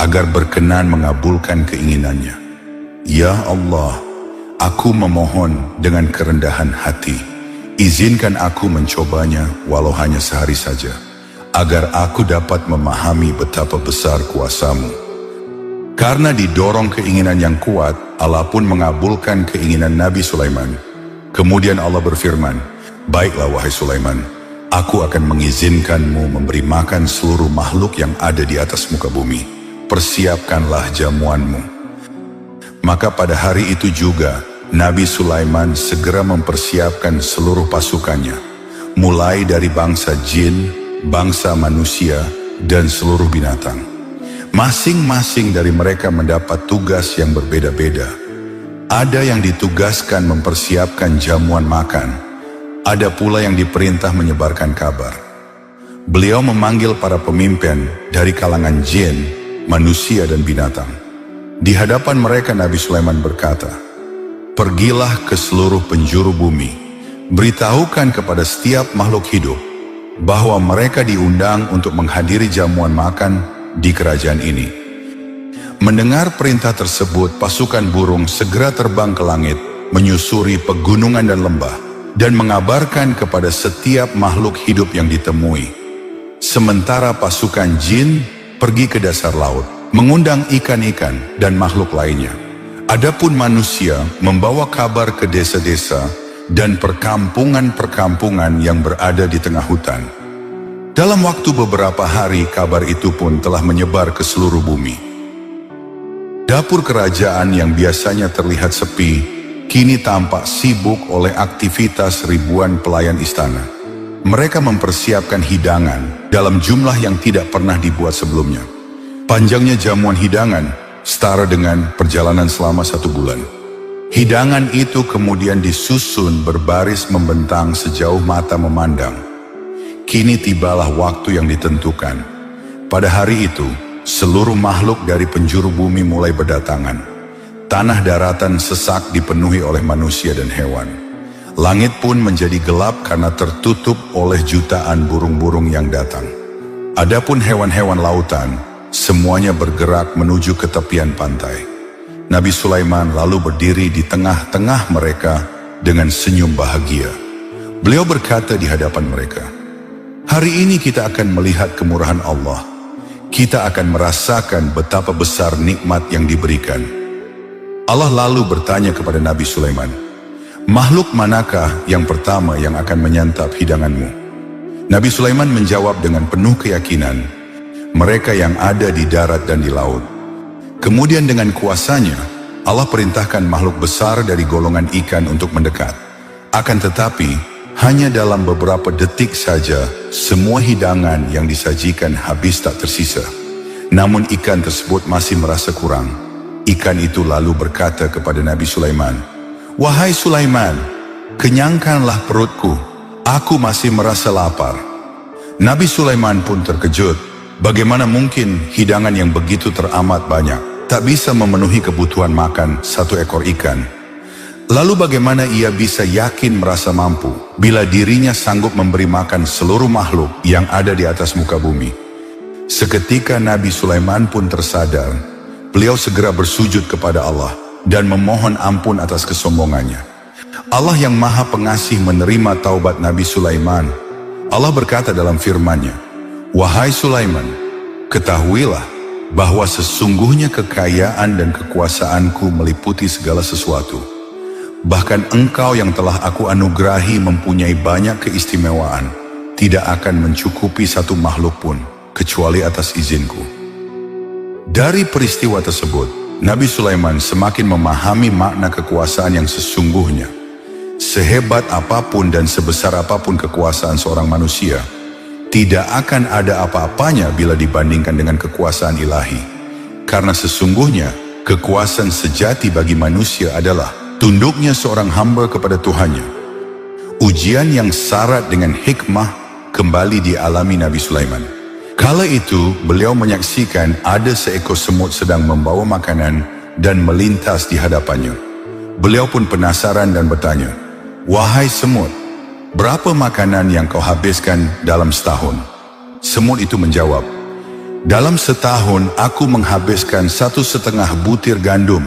agar berkenan mengabulkan keinginannya. Ya Allah, aku memohon dengan kerendahan hati, izinkan aku mencobanya walau hanya sehari saja, agar aku dapat memahami betapa besar kuasa-Mu. Karena didorong keinginan yang kuat, Allah pun mengabulkan keinginan Nabi Sulaiman. Kemudian Allah berfirman, "Baiklah wahai Sulaiman, aku akan mengizinkanmu memberi makan seluruh makhluk yang ada di atas muka bumi. Persiapkanlah jamuanmu." Maka pada hari itu juga, Nabi Sulaiman segera mempersiapkan seluruh pasukannya, mulai dari bangsa jin, bangsa manusia, dan seluruh binatang. Masing-masing dari mereka mendapat tugas yang berbeda-beda. Ada yang ditugaskan mempersiapkan jamuan makan, ada pula yang diperintah menyebarkan kabar. Beliau memanggil para pemimpin dari kalangan jin, manusia dan binatang. Di hadapan mereka Nabi Sulaiman berkata, "Pergilah ke seluruh penjuru bumi, beritahukan kepada setiap makhluk hidup bahwa mereka diundang untuk menghadiri jamuan makan di kerajaan ini." Mendengar perintah tersebut, pasukan burung segera terbang ke langit, menyusuri pegunungan dan lembah, dan mengabarkan kepada setiap makhluk hidup yang ditemui. Sementara pasukan jin pergi ke dasar laut, mengundang ikan-ikan dan makhluk lainnya. Adapun manusia membawa kabar ke desa-desa dan perkampungan-perkampungan yang berada di tengah hutan. Dalam waktu beberapa hari, kabar itu pun telah menyebar ke seluruh bumi. Dapur kerajaan yang biasanya terlihat sepi, kini tampak sibuk oleh aktivitas ribuan pelayan istana. Mereka mempersiapkan hidangan dalam jumlah yang tidak pernah dibuat sebelumnya. Panjangnya jamuan hidangan setara dengan perjalanan selama 1 bulan. Hidangan itu kemudian disusun berbaris membentang sejauh mata memandang. Kini tibalah waktu yang ditentukan. Pada hari itu, seluruh makhluk dari penjuru bumi mulai berdatangan. Tanah daratan sesak dipenuhi oleh manusia dan hewan. Langit pun menjadi gelap karena tertutup oleh jutaan burung-burung yang datang. Adapun hewan-hewan lautan, semuanya bergerak menuju ke tepian pantai. Nabi Sulaiman lalu berdiri di tengah-tengah mereka dengan senyum bahagia. Beliau berkata di hadapan mereka, "Hari ini kita akan melihat kemurahan Allah. Kita akan merasakan betapa besar nikmat yang diberikan." Allah lalu bertanya kepada Nabi Sulaiman, "Makhluk manakah yang pertama yang akan menyantap hidanganmu?" Nabi Sulaiman menjawab dengan penuh keyakinan, "Mereka yang ada di darat dan di laut." Kemudian dengan kuasanya, Allah perintahkan makhluk besar dari golongan ikan untuk mendekat. Akan tetapi, hanya dalam beberapa detik saja, semua hidangan yang disajikan habis tak tersisa. Namun ikan tersebut masih merasa kurang. Ikan itu lalu berkata kepada Nabi Sulaiman, "Wahai Sulaiman, kenyangkanlah perutku, aku masih merasa lapar." Nabi Sulaiman pun terkejut. Bagaimana mungkin hidangan yang begitu teramat banyak tak bisa memenuhi kebutuhan makan 1 ekor ikan? Lalu bagaimana ia bisa yakin merasa mampu bila dirinya sanggup memberi makan seluruh makhluk yang ada di atas muka bumi? Seketika Nabi Sulaiman pun tersadar. Beliau segera bersujud kepada Allah dan memohon ampun atas kesombongannya. Allah yang Maha Pengasih menerima taubat Nabi Sulaiman. Allah berkata dalam firman-Nya, "Wahai Sulaiman, ketahuilah bahwa sesungguhnya kekayaan dan kekuasaanku meliputi segala sesuatu. Bahkan engkau yang telah aku anugerahi mempunyai banyak keistimewaan, tidak akan mencukupi 1 makhluk pun, kecuali atas izinku." Dari peristiwa tersebut, Nabi Sulaiman semakin memahami makna kekuasaan yang sesungguhnya. Sehebat apapun dan sebesar apapun kekuasaan seorang manusia, tidak akan ada apa-apanya bila dibandingkan dengan kekuasaan ilahi. Karena sesungguhnya, kekuasaan sejati bagi manusia adalah tunduknya seorang hamba kepada Tuhannya. Ujian yang syarat dengan hikmah kembali dialami Nabi Sulaiman. Kala itu beliau menyaksikan ada seekor semut sedang membawa makanan dan melintas di hadapannya. Beliau pun penasaran dan bertanya, "Wahai semut, berapa makanan yang kau habiskan dalam setahun?" Semut itu menjawab, "Dalam setahun aku menghabiskan 1,5 butir gandum."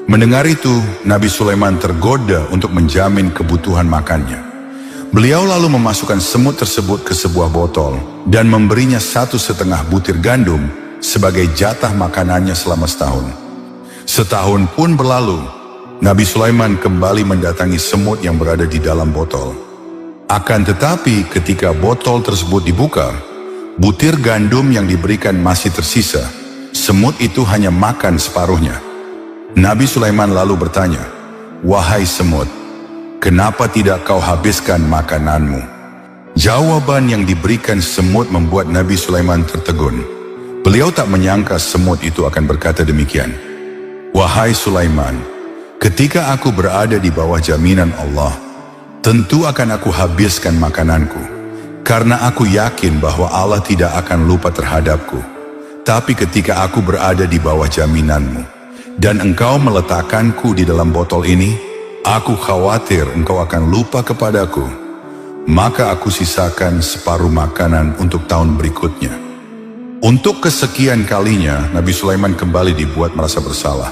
Mendengar itu, Nabi Sulaiman tergoda untuk menjamin kebutuhan makannya. Beliau lalu memasukkan semut tersebut ke sebuah botol dan memberinya 1,5 butir gandum sebagai jatah makanannya selama setahun. Setahun pun berlalu, Nabi Sulaiman kembali mendatangi semut yang berada di dalam botol. Akan tetapi ketika botol tersebut dibuka, butir gandum yang diberikan masih tersisa. Semut itu hanya makan separuhnya. Nabi Sulaiman lalu bertanya, "Wahai semut, kenapa tidak kau habiskan makananmu?" Jawaban yang diberikan semut membuat Nabi Sulaiman tertegun. Beliau tak menyangka semut itu akan berkata demikian. "Wahai Sulaiman, ketika aku berada di bawah jaminan Allah, tentu akan aku habiskan makananku, karena aku yakin bahwa Allah tidak akan lupa terhadapku. Tapi ketika aku berada di bawah jaminanmu, dan engkau meletakkanku di dalam botol ini, aku khawatir engkau akan lupa kepadaku. Maka aku sisakan separuh makanan untuk tahun berikutnya." Untuk kesekian kalinya, Nabi Sulaiman kembali dibuat merasa bersalah.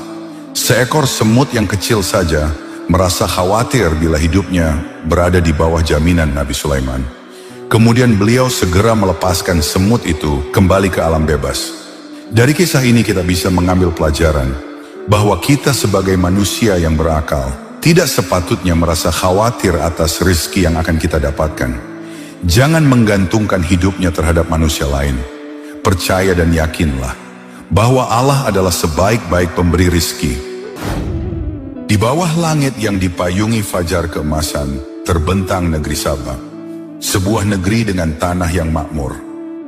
Seekor semut yang kecil saja merasa khawatir bila hidupnya berada di bawah jaminan Nabi Sulaiman. Kemudian beliau segera melepaskan semut itu kembali ke alam bebas. Dari kisah ini kita bisa mengambil pelajaran bahwa kita sebagai manusia yang berakal tidak sepatutnya merasa khawatir atas rezeki yang akan kita dapatkan. Jangan menggantungkan hidupnya terhadap manusia lain. Percaya dan yakinlah bahwa Allah adalah sebaik-baik pemberi rezeki. Di bawah langit yang dipayungi fajar keemasan, terbentang negeri Sabah. Sebuah negeri dengan tanah yang makmur,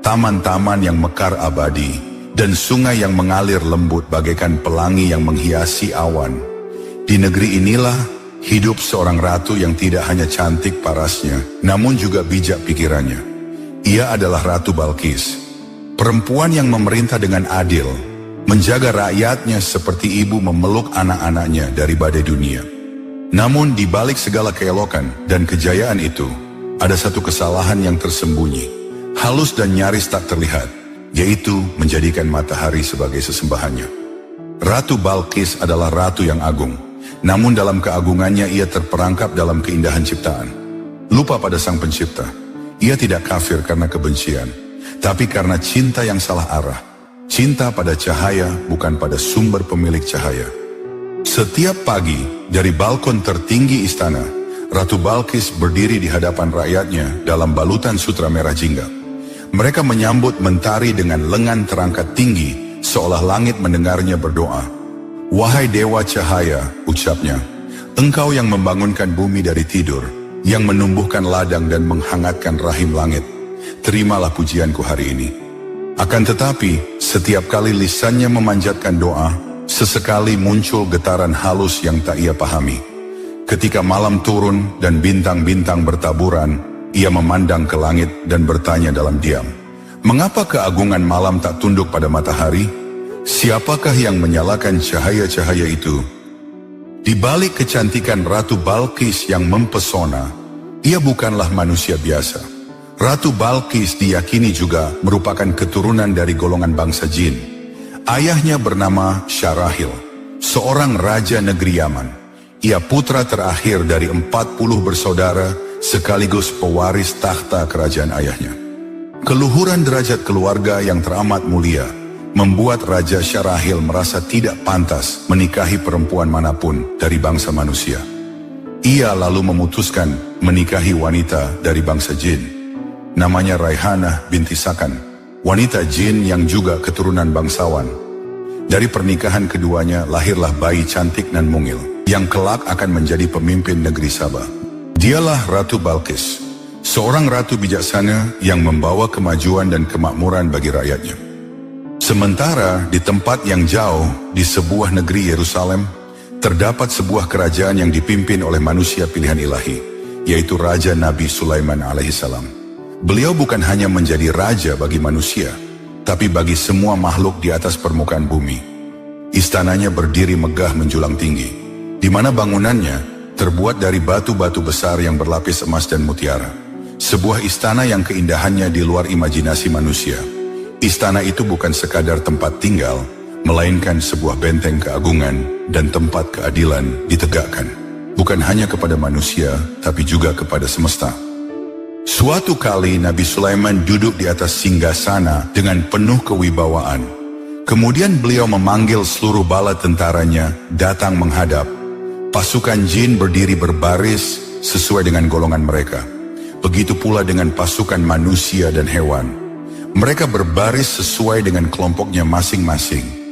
taman-taman yang mekar abadi, dan sungai yang mengalir lembut bagaikan pelangi yang menghiasi awan. Di negeri inilah hidup seorang ratu yang tidak hanya cantik parasnya, namun juga bijak pikirannya. Ia adalah Ratu Balqis, perempuan yang memerintah dengan adil, menjaga rakyatnya seperti ibu memeluk anak-anaknya dari badai dunia. Namun di balik segala keelokan dan kejayaan itu, ada satu kesalahan yang tersembunyi, halus dan nyaris tak terlihat, yaitu menjadikan matahari sebagai sesembahannya. Ratu Balqis adalah ratu yang agung, namun dalam keagungannya ia terperangkap dalam keindahan ciptaan. Lupa pada sang pencipta. Ia tidak kafir karena kebencian, tapi karena cinta yang salah arah. Cinta pada cahaya, bukan pada sumber pemilik cahaya. Setiap pagi, dari balkon tertinggi istana, Ratu Balqis berdiri di hadapan rakyatnya dalam balutan sutra merah jingga. Mereka menyambut mentari dengan lengan terangkat tinggi, seolah langit mendengarnya berdoa. "Wahai Dewa Cahaya," ucapnya, "engkau yang membangunkan bumi dari tidur, yang menumbuhkan ladang dan menghangatkan rahim langit. Terimalah pujianku hari ini." Akan tetapi, setiap kali lisannya memanjatkan doa, sesekali muncul getaran halus yang tak ia pahami. Ketika malam turun dan bintang-bintang bertaburan, ia memandang ke langit dan bertanya dalam diam, "Mengapa keagungan malam tak tunduk pada matahari? Siapakah yang menyalakan cahaya-cahaya itu?" Di balik kecantikan Ratu Balqis yang mempesona, ia bukanlah manusia biasa. Ratu Balqis diyakini juga merupakan keturunan dari golongan bangsa jin. Ayahnya bernama Syarahil, seorang raja negeri Yaman. Ia putra terakhir dari 40 bersaudara sekaligus pewaris tahta kerajaan ayahnya. Keluhuran derajat keluarga yang teramat mulia membuat Raja Syarahil merasa tidak pantas menikahi perempuan manapun dari bangsa manusia. Ia lalu memutuskan menikahi wanita dari bangsa jin. Namanya Raihanah binti Sakan, wanita jin yang juga keturunan bangsawan. Dari pernikahan keduanya lahirlah bayi cantik dan mungil, yang kelak akan menjadi pemimpin negeri Sabah. Dialah Ratu Balqis, seorang ratu bijaksana yang membawa kemajuan dan kemakmuran bagi rakyatnya. Sementara di tempat yang jauh, di sebuah negeri Yerusalem, terdapat sebuah kerajaan yang dipimpin oleh manusia pilihan ilahi, yaitu Raja Nabi Sulaiman alaihissalam. Beliau bukan hanya menjadi raja bagi manusia, tapi bagi semua makhluk di atas permukaan bumi. Istananya berdiri megah menjulang tinggi, di mana bangunannya terbuat dari batu-batu besar yang berlapis emas dan mutiara. Sebuah istana yang keindahannya di luar imajinasi manusia. Istana itu bukan sekadar tempat tinggal, melainkan sebuah benteng keagungan dan tempat keadilan ditegakkan. Bukan hanya kepada manusia, tapi juga kepada semesta. Suatu kali Nabi Sulaiman duduk di atas singgasana dengan penuh kewibawaan. Kemudian beliau memanggil seluruh bala tentaranya datang menghadap. Pasukan jin berdiri berbaris sesuai dengan golongan mereka. Begitu pula dengan pasukan manusia dan hewan. Mereka berbaris sesuai dengan kelompoknya masing-masing.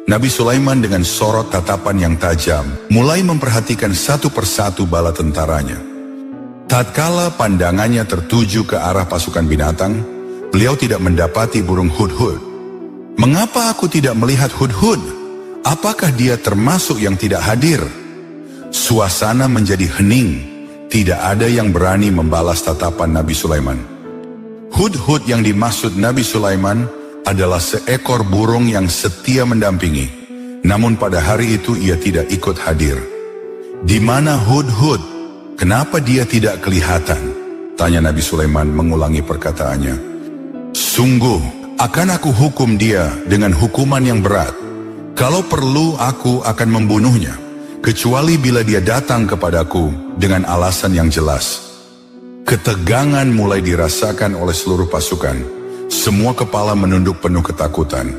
Nabi Sulaiman dengan sorot tatapan yang tajam mulai memperhatikan satu persatu bala tentaranya. Tatkala pandangannya tertuju ke arah pasukan binatang, beliau tidak mendapati burung hudhud. Mengapa aku tidak melihat hudhud? Apakah dia termasuk yang tidak hadir? Suasana menjadi hening. Tidak ada yang berani membalas tatapan Nabi Sulaiman. Hudhud yang dimaksud Nabi Sulaiman adalah seekor burung yang setia mendampingi. Namun pada hari itu ia tidak ikut hadir. Di mana hudhud? Kenapa dia tidak kelihatan? Tanya Nabi Sulaiman mengulangi perkataannya. Sungguh, akan aku hukum dia dengan hukuman yang berat. Kalau perlu aku akan membunuhnya, kecuali bila dia datang kepadaku dengan alasan yang jelas. Ketegangan mulai dirasakan oleh seluruh pasukan. Semua kepala menunduk penuh ketakutan.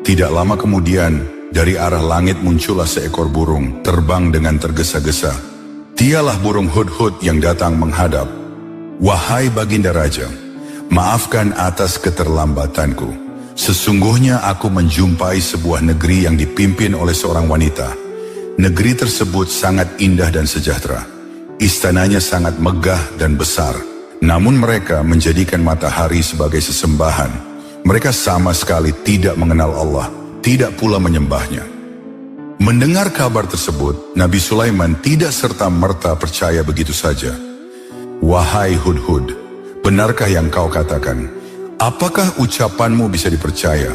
Tidak lama kemudian, dari arah langit muncullah seekor burung terbang dengan tergesa-gesa. Dialah burung hudhud yang datang menghadap. Wahai Baginda Raja, maafkan atas keterlambatanku. Sesungguhnya aku menjumpai sebuah negeri yang dipimpin oleh seorang wanita. Negeri tersebut sangat indah dan sejahtera. Istananya sangat megah dan besar. Namun mereka menjadikan matahari sebagai sesembahan. Mereka sama sekali tidak mengenal Allah, tidak pula menyembahnya. Mendengar kabar tersebut, Nabi Sulaiman tidak serta-merta percaya begitu saja. Wahai hudhud, benarkah yang kau katakan? Apakah ucapanmu bisa dipercaya?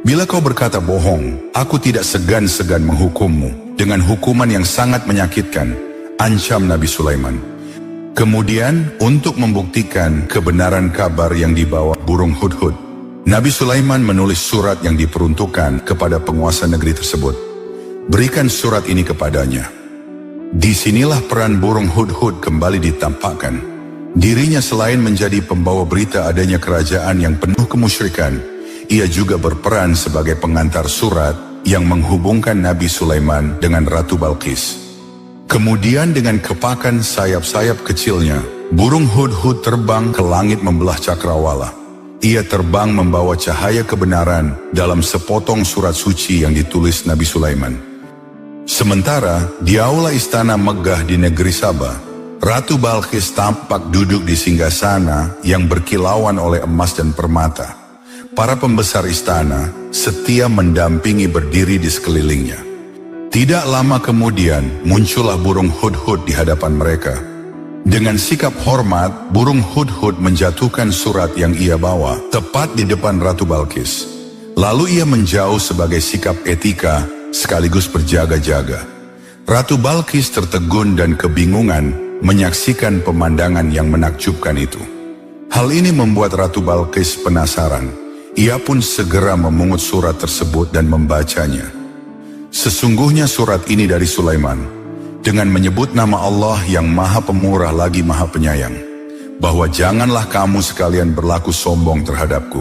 Bila kau berkata bohong, aku tidak segan-segan menghukummu dengan hukuman yang sangat menyakitkan, ancam Nabi Sulaiman. Kemudian, untuk membuktikan kebenaran kabar yang dibawa burung hudhud, Nabi Sulaiman menulis surat yang diperuntukkan kepada penguasa negeri tersebut. Berikan surat ini kepadanya. Disinilah peran burung hudhud kembali ditampakkan. Dirinya selain menjadi pembawa berita adanya kerajaan yang penuh kemusyrikan, ia juga berperan sebagai pengantar surat yang menghubungkan Nabi Sulaiman dengan Ratu Balqis. Kemudian dengan kepakan sayap-sayap kecilnya, burung hudhud terbang ke langit membelah cakrawala. Ia terbang membawa cahaya kebenaran dalam sepotong surat suci yang ditulis Nabi Sulaiman. Sementara di aula istana megah di negeri Sabah, Ratu Balqis tampak duduk di singgasana yang berkilauan oleh emas dan permata. Para pembesar istana setia mendampingi berdiri di sekelilingnya. Tidak lama kemudian muncullah burung hudhud di hadapan mereka. Dengan sikap hormat, burung hudhud menjatuhkan surat yang ia bawa tepat di depan Ratu Balqis. Lalu ia menjauh sebagai sikap etika sekaligus berjaga-jaga. Ratu Balqis tertegun dan kebingungan menyaksikan pemandangan yang menakjubkan itu. Hal ini membuat Ratu Balqis penasaran. Ia pun segera memungut surat tersebut dan membacanya. Sesungguhnya surat ini dari Sulaiman, dengan menyebut nama Allah yang maha pemurah lagi maha penyayang, bahwa janganlah kamu sekalian berlaku sombong terhadapku,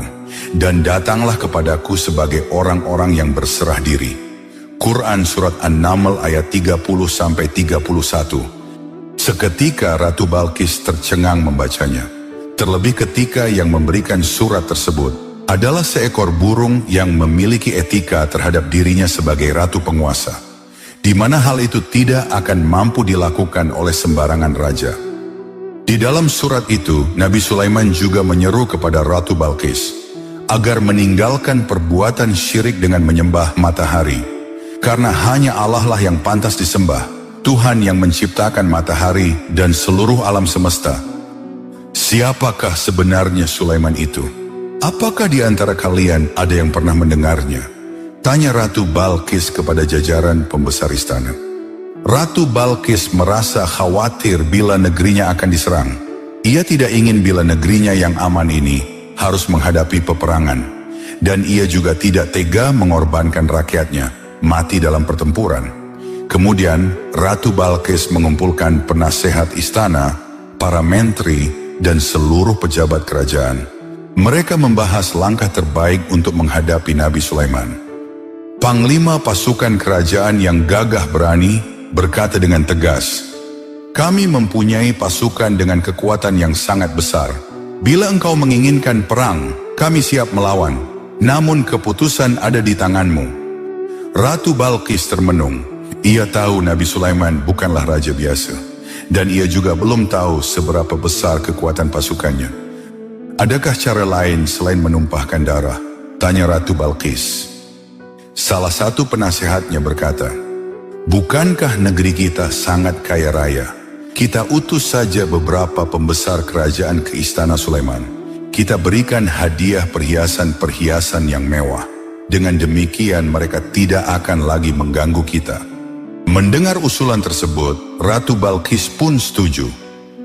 dan datanglah kepadaku sebagai orang-orang yang berserah diri. Quran Surat An-Naml ayat 30-31. Seketika Ratu Balqis tercengang membacanya. Terlebih ketika yang memberikan surat tersebut adalah seekor burung yang memiliki etika terhadap dirinya sebagai ratu penguasa, di mana hal itu tidak akan mampu dilakukan oleh sembarangan raja. Di dalam surat itu, Nabi Sulaiman juga menyeru kepada Ratu Balqis agar meninggalkan perbuatan syirik dengan menyembah matahari, karena hanya Allah lah yang pantas disembah, Tuhan yang menciptakan matahari dan seluruh alam semesta. Siapakah sebenarnya Sulaiman itu? Apakah di antara kalian ada yang pernah mendengarnya? Tanya Ratu Balqis kepada jajaran pembesar istana. Ratu Balqis merasa khawatir bila negerinya akan diserang. Ia tidak ingin bila negerinya yang aman ini harus menghadapi peperangan. Dan ia juga tidak tega mengorbankan rakyatnya mati dalam pertempuran. Kemudian Ratu Balqis mengumpulkan penasehat istana, para menteri, dan seluruh pejabat kerajaan. Mereka membahas langkah terbaik untuk menghadapi Nabi Sulaiman. Panglima pasukan kerajaan yang gagah berani berkata dengan tegas, "Kami mempunyai pasukan dengan kekuatan yang sangat besar. Bila engkau menginginkan perang, kami siap melawan. Namun keputusan ada di tanganmu." Ratu Balqis termenung. Ia tahu Nabi Sulaiman bukanlah raja biasa. Dan ia juga belum tahu seberapa besar kekuatan pasukannya. "Adakah cara lain selain menumpahkan darah?" tanya Ratu Balqis. Salah satu penasehatnya berkata, "Bukankah negeri kita sangat kaya raya? Kita utus saja beberapa pembesar kerajaan ke istana Sulaiman. Kita berikan hadiah perhiasan-perhiasan yang mewah. Dengan demikian mereka tidak akan lagi mengganggu kita." Mendengar usulan tersebut, Ratu Balqis pun setuju.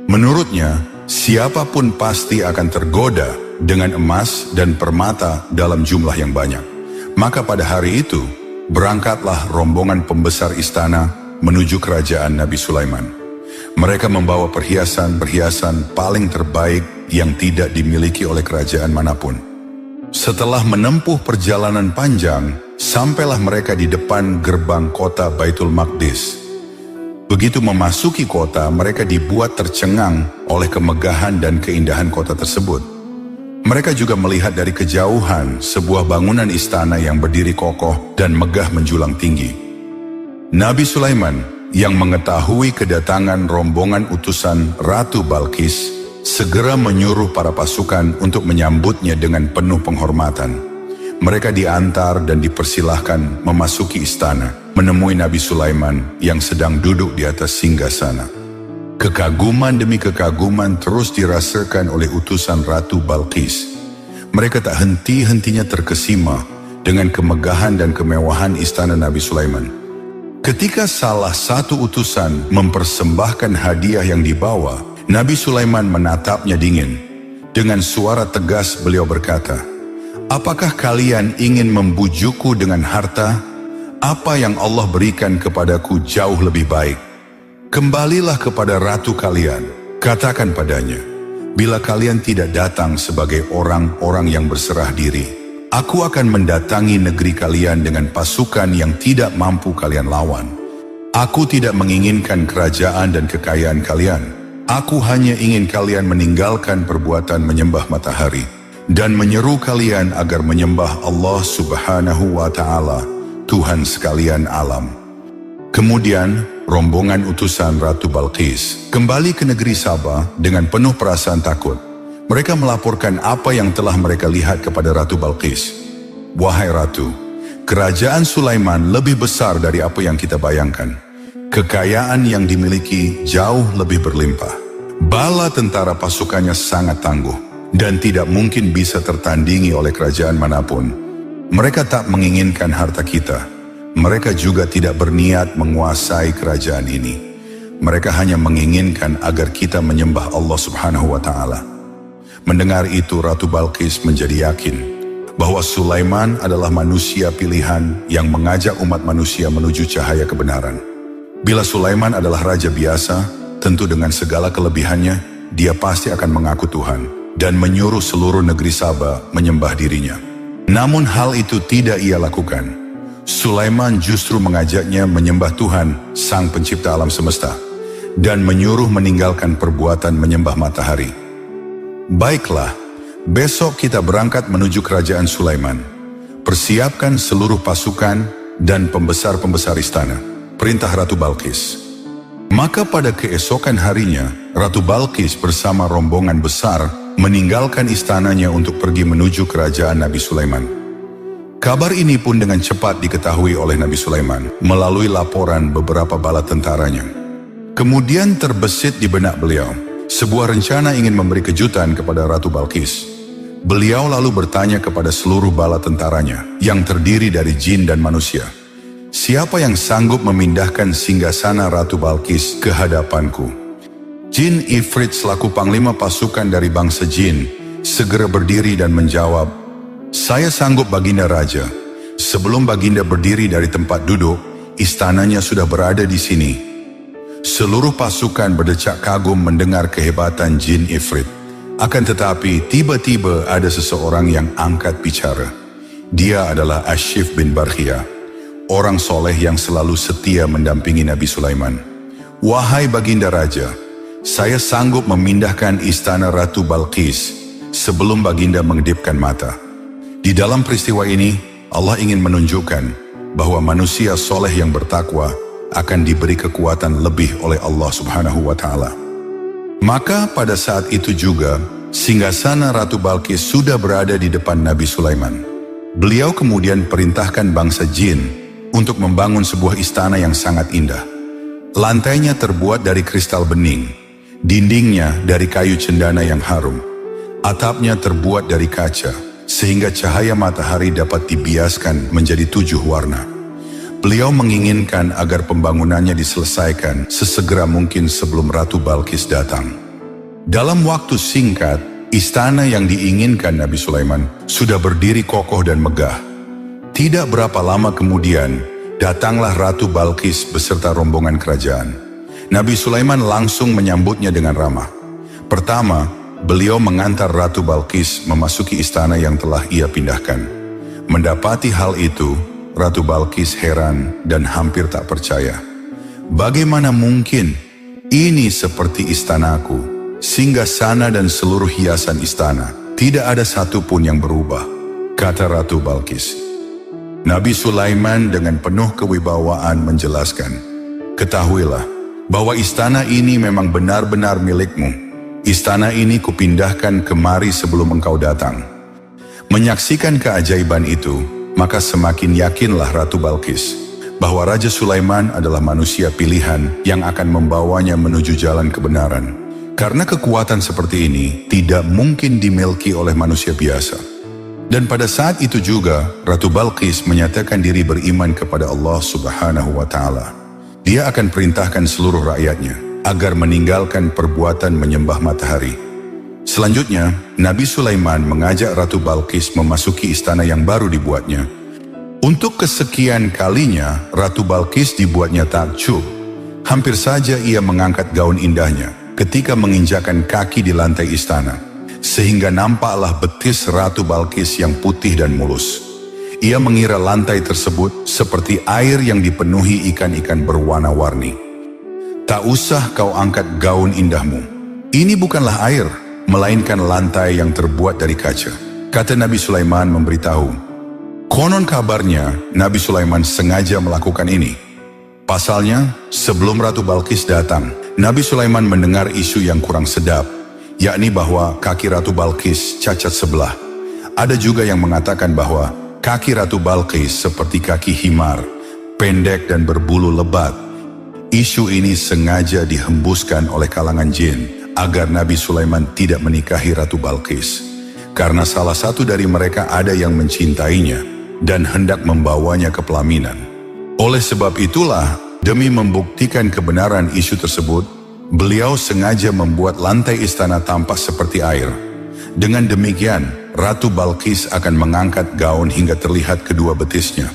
Menurutnya, siapapun pasti akan tergoda dengan emas dan permata dalam jumlah yang banyak. Maka pada hari itu, berangkatlah rombongan pembesar istana menuju kerajaan Nabi Sulaiman. Mereka membawa perhiasan-perhiasan paling terbaik yang tidak dimiliki oleh kerajaan manapun. Setelah menempuh perjalanan panjang, sampailah mereka di depan gerbang kota Baitul Maqdis. Begitu memasuki kota, mereka dibuat tercengang oleh kemegahan dan keindahan kota tersebut. Mereka juga melihat dari kejauhan sebuah bangunan istana yang berdiri kokoh dan megah menjulang tinggi. Nabi Sulaiman yang mengetahui kedatangan rombongan utusan Ratu Balqis segera menyuruh para pasukan untuk menyambutnya dengan penuh penghormatan. Mereka diantar dan dipersilahkan memasuki istana, menemui Nabi Sulaiman yang sedang duduk di atas singgasana. Kekaguman demi kekaguman terus dirasakan oleh utusan Ratu Balqis. Mereka tak henti-hentinya terkesima dengan kemegahan dan kemewahan istana Nabi Sulaiman. Ketika salah satu utusan mempersembahkan hadiah yang dibawa, Nabi Sulaiman menatapnya dingin. Dengan suara tegas beliau berkata, "Apakah kalian ingin membujukku dengan harta? Apa yang Allah berikan kepadaku jauh lebih baik. Kembalilah kepada ratu kalian, katakan padanya, bila kalian tidak datang sebagai orang-orang yang berserah diri, aku akan mendatangi negeri kalian dengan pasukan yang tidak mampu kalian lawan. Aku tidak menginginkan kerajaan dan kekayaan kalian. Aku hanya ingin kalian meninggalkan perbuatan menyembah matahari dan menyeru kalian agar menyembah Allah Subhanahu wa Ta'ala, Tuhan sekalian alam." Kemudian, rombongan utusan Ratu Balqis kembali ke negeri Sabah dengan penuh perasaan takut. Mereka melaporkan apa yang telah mereka lihat kepada Ratu Balqis. "Wahai Ratu, kerajaan Sulaiman lebih besar dari apa yang kita bayangkan. Kekayaan yang dimiliki jauh lebih berlimpah. Bala tentara pasukannya sangat tangguh dan tidak mungkin bisa tertandingi oleh kerajaan manapun. Mereka tak menginginkan harta kita. Mereka juga tidak berniat menguasai kerajaan ini. Mereka hanya menginginkan agar kita menyembah Allah Subhanahu wa Ta'ala." Mendengar itu, Ratu Balqis menjadi yakin bahwa Sulaiman adalah manusia pilihan yang mengajak umat manusia menuju cahaya kebenaran. Bila Sulaiman adalah raja biasa, tentu dengan segala kelebihannya, dia pasti akan mengaku Tuhan dan menyuruh seluruh negeri Sabah menyembah dirinya. Namun hal itu tidak ia lakukan. Sulaiman justru mengajaknya menyembah Tuhan, Sang Pencipta alam semesta, dan menyuruh meninggalkan perbuatan menyembah matahari. "Baiklah, besok kita berangkat menuju kerajaan Sulaiman. Persiapkan seluruh pasukan dan pembesar-pembesar istana," perintah Ratu Balqis. Maka pada keesokan harinya, Ratu Balqis bersama rombongan besar meninggalkan istananya untuk pergi menuju kerajaan Nabi Sulaiman. Kabar ini pun dengan cepat diketahui oleh Nabi Sulaiman melalui laporan beberapa bala tentaranya. Kemudian terbesit di benak beliau sebuah rencana ingin memberi kejutan kepada Ratu Balqis. Beliau lalu bertanya kepada seluruh bala tentaranya yang terdiri dari jin dan manusia, "Siapa yang sanggup memindahkan singgasana Ratu Balqis ke hadapanku?" Jin Ifrit selaku panglima pasukan dari bangsa jin segera berdiri dan menjawab, "Saya sanggup Baginda Raja." Sebelum Baginda berdiri dari tempat duduk, istananya sudah berada di sini. Seluruh pasukan berdecak kagum mendengar kehebatan Jin Ifrit. Akan tetapi tiba-tiba ada seseorang yang angkat bicara. Dia adalah Ashif bin Barkhia, orang soleh yang selalu setia mendampingi Nabi Sulaiman. Wahai Baginda Raja, saya sanggup memindahkan istana Ratu Balqis sebelum Baginda mengedipkan mata. Di dalam peristiwa ini, Allah ingin menunjukkan bahwa manusia soleh yang bertakwa akan diberi kekuatan lebih oleh Allah Subhanahu wa Ta'ala. Maka pada saat itu juga, singgasana Ratu Balqis sudah berada di depan Nabi Sulaiman. Beliau kemudian perintahkan bangsa jin untuk membangun sebuah istana yang sangat indah. Lantainya terbuat dari kristal bening, dindingnya dari kayu cendana yang harum, atapnya terbuat dari kaca, sehingga cahaya matahari dapat dibiaskan menjadi 7 warna. Beliau menginginkan agar pembangunannya diselesaikan sesegera mungkin sebelum Ratu Balqis datang. Dalam waktu singkat, istana yang diinginkan Nabi Sulaiman sudah berdiri kokoh dan megah. Tidak berapa lama kemudian, datanglah Ratu Balqis beserta rombongan kerajaan. Nabi Sulaiman langsung menyambutnya dengan ramah. Pertama, beliau mengantar Ratu Balqis memasuki istana yang telah ia pindahkan. Mendapati hal itu, Ratu Balqis heran dan hampir tak percaya. Bagaimana mungkin? Ini seperti istanaku. Singgasana dan seluruh hiasan istana, tidak ada satupun yang berubah, kata Ratu Balqis. Nabi Sulaiman dengan penuh kewibawaan menjelaskan, ketahuilah bahwa istana ini memang benar-benar milikmu. Istana ini kupindahkan kemari sebelum engkau datang. Menyaksikan keajaiban itu, maka semakin yakinlah Ratu Balqis bahwa Raja Sulaiman adalah manusia pilihan yang akan membawanya menuju jalan kebenaran. Karena kekuatan seperti ini tidak mungkin dimiliki oleh manusia biasa. Dan pada saat itu juga, Ratu Balqis menyatakan diri beriman kepada Allah Subhanahu wa Ta'ala. Dia akan perintahkan seluruh rakyatnya agar meninggalkan perbuatan menyembah matahari. Selanjutnya, Nabi Sulaiman mengajak Ratu Balqis memasuki istana yang baru dibuatnya. Untuk kesekian kalinya, Ratu Balqis dibuatnya takjub. Hampir saja ia mengangkat gaun indahnya ketika menginjakan kaki di lantai istana, sehingga nampaklah betis Ratu Balqis yang putih dan mulus. Ia mengira lantai tersebut seperti air yang dipenuhi ikan-ikan berwarna-warni. Tak usah kau angkat gaun indahmu. Ini bukanlah air, melainkan lantai yang terbuat dari kaca, kata Nabi Sulaiman memberitahu. Konon kabarnya, Nabi Sulaiman sengaja melakukan ini. Pasalnya, sebelum Ratu Balqis datang, Nabi Sulaiman mendengar isu yang kurang sedap, yakni bahwa kaki Ratu Balqis cacat sebelah. Ada juga yang mengatakan bahwa kaki Ratu Balqis seperti kaki himar, pendek dan berbulu lebat. Isu ini sengaja dihembuskan oleh kalangan jin agar Nabi Sulaiman tidak menikahi Ratu Balqis, karena salah satu dari mereka ada yang mencintainya dan hendak membawanya ke pelaminan. Oleh sebab itulah, demi membuktikan kebenaran isu tersebut, beliau sengaja membuat lantai istana tampak seperti air. Dengan demikian, Ratu Balqis akan mengangkat gaun hingga terlihat kedua betisnya.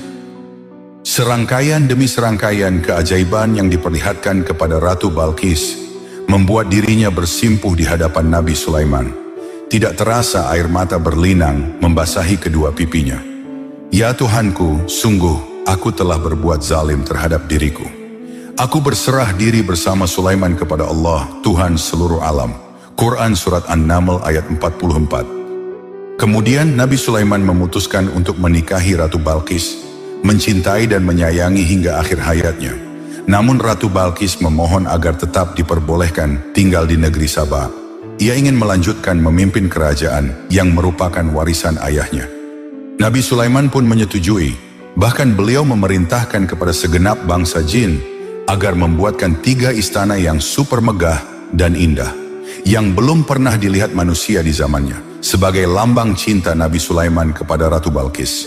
Serangkaian demi serangkaian keajaiban yang diperlihatkan kepada Ratu Balqis membuat dirinya bersimpuh di hadapan Nabi Sulaiman. Tidak terasa air mata berlinang membasahi kedua pipinya. Ya Tuhanku, sungguh aku telah berbuat zalim terhadap diriku. Aku berserah diri bersama Sulaiman kepada Allah, Tuhan seluruh alam. Quran Surat An-Naml ayat 44. Kemudian Nabi Sulaiman memutuskan untuk menikahi Ratu Balqis, mencintai dan menyayangi hingga akhir hayatnya. Namun Ratu Balqis memohon agar tetap diperbolehkan tinggal di negeri Saba. Ia ingin melanjutkan memimpin kerajaan yang merupakan warisan ayahnya. Nabi Sulaiman pun menyetujui. Bahkan beliau memerintahkan kepada segenap bangsa jin agar membuatkan 3 istana yang super megah dan indah, yang belum pernah dilihat manusia di zamannya, sebagai lambang cinta Nabi Sulaiman kepada Ratu Balqis.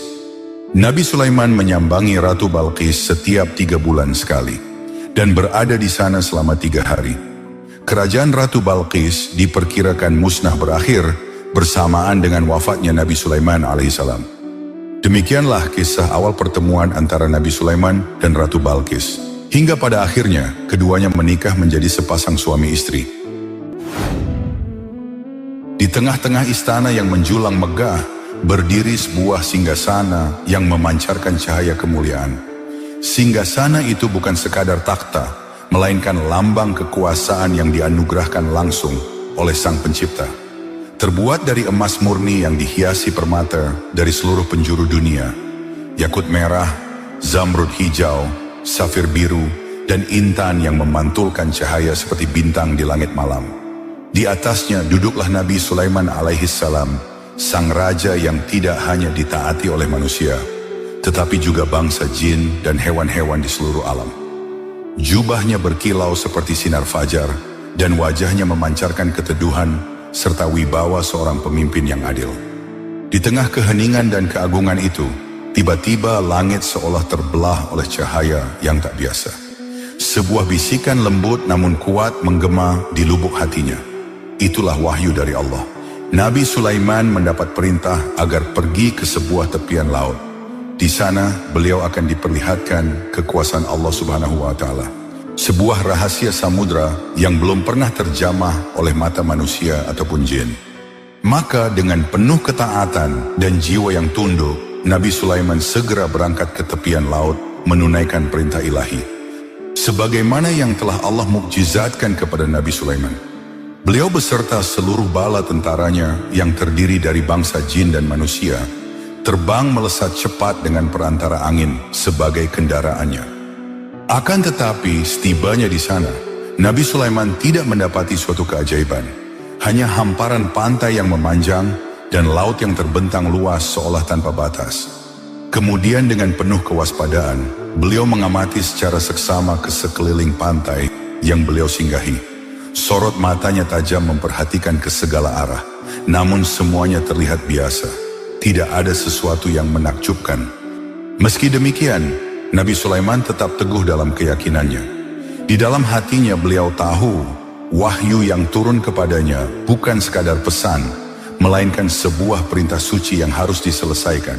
Nabi Sulaiman menyambangi Ratu Balqis setiap 3 bulan sekali, dan berada di sana selama 3 hari. Kerajaan Ratu Balqis diperkirakan musnah berakhir bersamaan dengan wafatnya Nabi Sulaiman alaihissalam. Demikianlah kisah awal pertemuan antara Nabi Sulaiman dan Ratu Balqis. Hingga pada akhirnya, keduanya menikah menjadi sepasang suami istri. Di tengah-tengah istana yang menjulang megah, berdiri sebuah singgasana yang memancarkan cahaya kemuliaan. Singgasana itu bukan sekadar takhta, melainkan lambang kekuasaan yang dianugerahkan langsung oleh Sang Pencipta. Terbuat dari emas murni yang dihiasi permata dari seluruh penjuru dunia, yakut merah, zamrud hijau, safir biru, dan intan yang memantulkan cahaya seperti bintang di langit malam. Di atasnya duduklah Nabi Sulaiman alaihissalam, sang raja yang tidak hanya ditaati oleh manusia, tetapi juga bangsa jin dan hewan-hewan di seluruh alam. Jubahnya berkilau seperti sinar fajar, dan wajahnya memancarkan keteduhan serta wibawa seorang pemimpin yang adil. Di tengah keheningan dan keagungan itu, tiba-tiba langit seolah terbelah oleh cahaya yang tak biasa. Sebuah bisikan lembut namun kuat menggema di lubuk hatinya. Itulah wahyu dari Allah. Nabi Sulaiman mendapat perintah agar pergi ke sebuah tepian laut. Di sana beliau akan diperlihatkan kekuasaan Allah Subhanahu wa Ta'ala. Sebuah rahasia samudra yang belum pernah terjamah oleh mata manusia ataupun jin. Maka dengan penuh ketaatan dan jiwa yang tunduk, Nabi Sulaiman segera berangkat ke tepian laut menunaikan perintah ilahi. Sebagaimana yang telah Allah mukjizatkan kepada Nabi Sulaiman. Beliau beserta seluruh bala tentaranya yang terdiri dari bangsa jin dan manusia, terbang melesat cepat dengan perantara angin sebagai kendaraannya. Akan tetapi, setibanya di sana, Nabi Sulaiman tidak mendapati suatu keajaiban. Hanya hamparan pantai yang memanjang dan laut yang terbentang luas seolah tanpa batas. Kemudian dengan penuh kewaspadaan, beliau mengamati secara seksama ke sekeliling pantai yang beliau singgahi. Sorot matanya tajam memperhatikan ke segala arah, namun semuanya terlihat biasa. Tidak ada sesuatu yang menakjubkan. Meski demikian, Nabi Sulaiman tetap teguh dalam keyakinannya. Di dalam hatinya beliau tahu, wahyu yang turun kepadanya bukan sekadar pesan, melainkan sebuah perintah suci yang harus diselesaikan.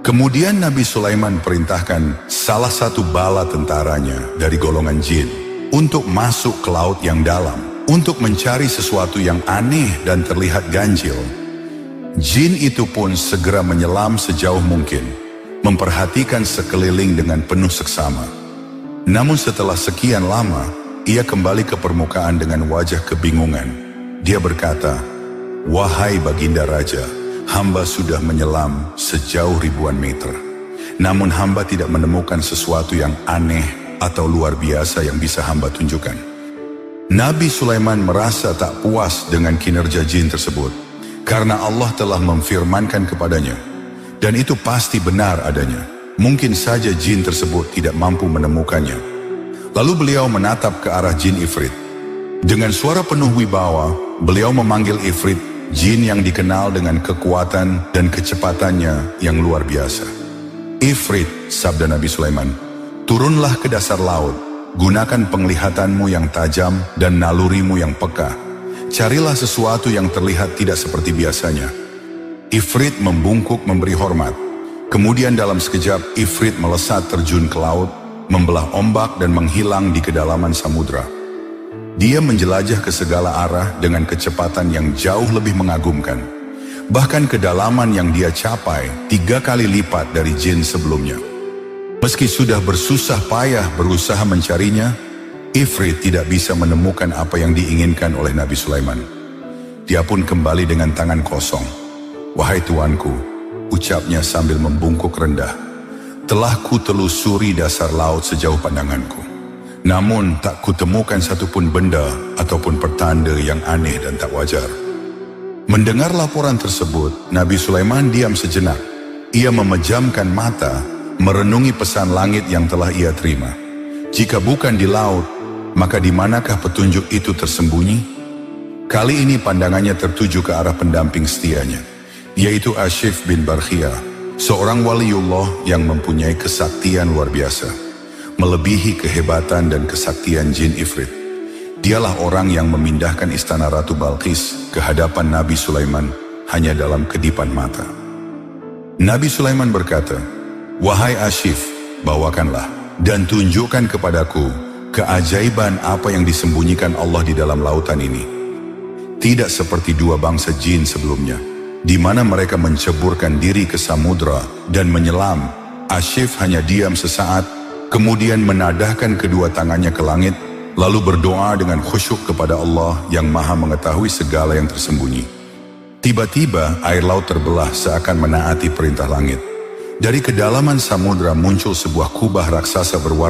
Kemudian Nabi Sulaiman perintahkan salah satu bala tentaranya dari golongan jin untuk masuk ke laut yang dalam, untuk mencari sesuatu yang aneh dan terlihat ganjil. Jin itu pun segera menyelam sejauh mungkin, memperhatikan sekeliling dengan penuh seksama. Namun setelah sekian lama, ia kembali ke permukaan dengan wajah kebingungan. Dia berkata, "Wahai Baginda Raja, hamba sudah menyelam sejauh ribuan meter. Namun hamba tidak menemukan sesuatu yang aneh atau luar biasa yang bisa hamba tunjukkan." Nabi Sulaiman merasa tak puas dengan kinerja jin tersebut. Karena Allah telah memfirmankan kepadanya, dan itu pasti benar adanya. Mungkin saja jin tersebut tidak mampu menemukannya. Lalu beliau menatap ke arah jin Ifrit. Dengan suara penuh wibawa, beliau memanggil Ifrit, jin yang dikenal dengan kekuatan dan kecepatannya yang luar biasa. "Ifrit," sabda Nabi Sulaiman, "turunlah ke dasar laut, gunakan penglihatanmu yang tajam dan nalurimu yang peka. Carilah sesuatu yang terlihat tidak seperti biasanya." Ifrit membungkuk memberi hormat. Kemudian dalam sekejap Ifrit melesat terjun ke laut, membelah ombak dan menghilang di kedalaman samudra. Dia menjelajah ke segala arah dengan kecepatan yang jauh lebih mengagumkan. Bahkan kedalaman yang dia capai 3 kali lipat dari jin sebelumnya. Meski sudah bersusah payah berusaha mencarinya, Ifrit tidak bisa menemukan apa yang diinginkan oleh Nabi Sulaiman. Dia pun kembali dengan tangan kosong. "Wahai tuanku," ucapnya sambil membungkuk rendah, "telah kutelusuri dasar laut sejauh pandanganku. Namun tak kutemukan satupun benda ataupun pertanda yang aneh dan tak wajar." Mendengar laporan tersebut, Nabi Sulaiman diam sejenak. Ia memejamkan mata, merenungi pesan langit yang telah ia terima. Jika bukan di laut, maka di manakah petunjuk itu tersembunyi? Kali ini pandangannya tertuju ke arah pendamping setianya, yaitu Ashif bin Barkhia, seorang waliullah yang mempunyai kesaktian luar biasa, melebihi kehebatan dan kesaktian jin Ifrit. Dialah orang yang memindahkan istana Ratu Balqis ke hadapan Nabi Sulaiman hanya dalam kedipan mata. Nabi Sulaiman berkata, "Wahai Ashif, bawakanlah dan tunjukkan kepadaku keajaiban apa yang disembunyikan Allah di dalam lautan ini. Tidak seperti 2 bangsa jin sebelumnya, di mana mereka menceburkan diri ke samudra dan menyelam. Ashif hanya diam sesaat, kemudian menadahkan kedua tangannya ke langit, lalu berdoa dengan khusyuk kepada Allah yang Maha mengetahui segala yang tersembunyi. Tiba-tiba air laut terbelah seakan menaati perintah langit. Dari kedalaman samudra muncul sebuah kubah raksasa berwarna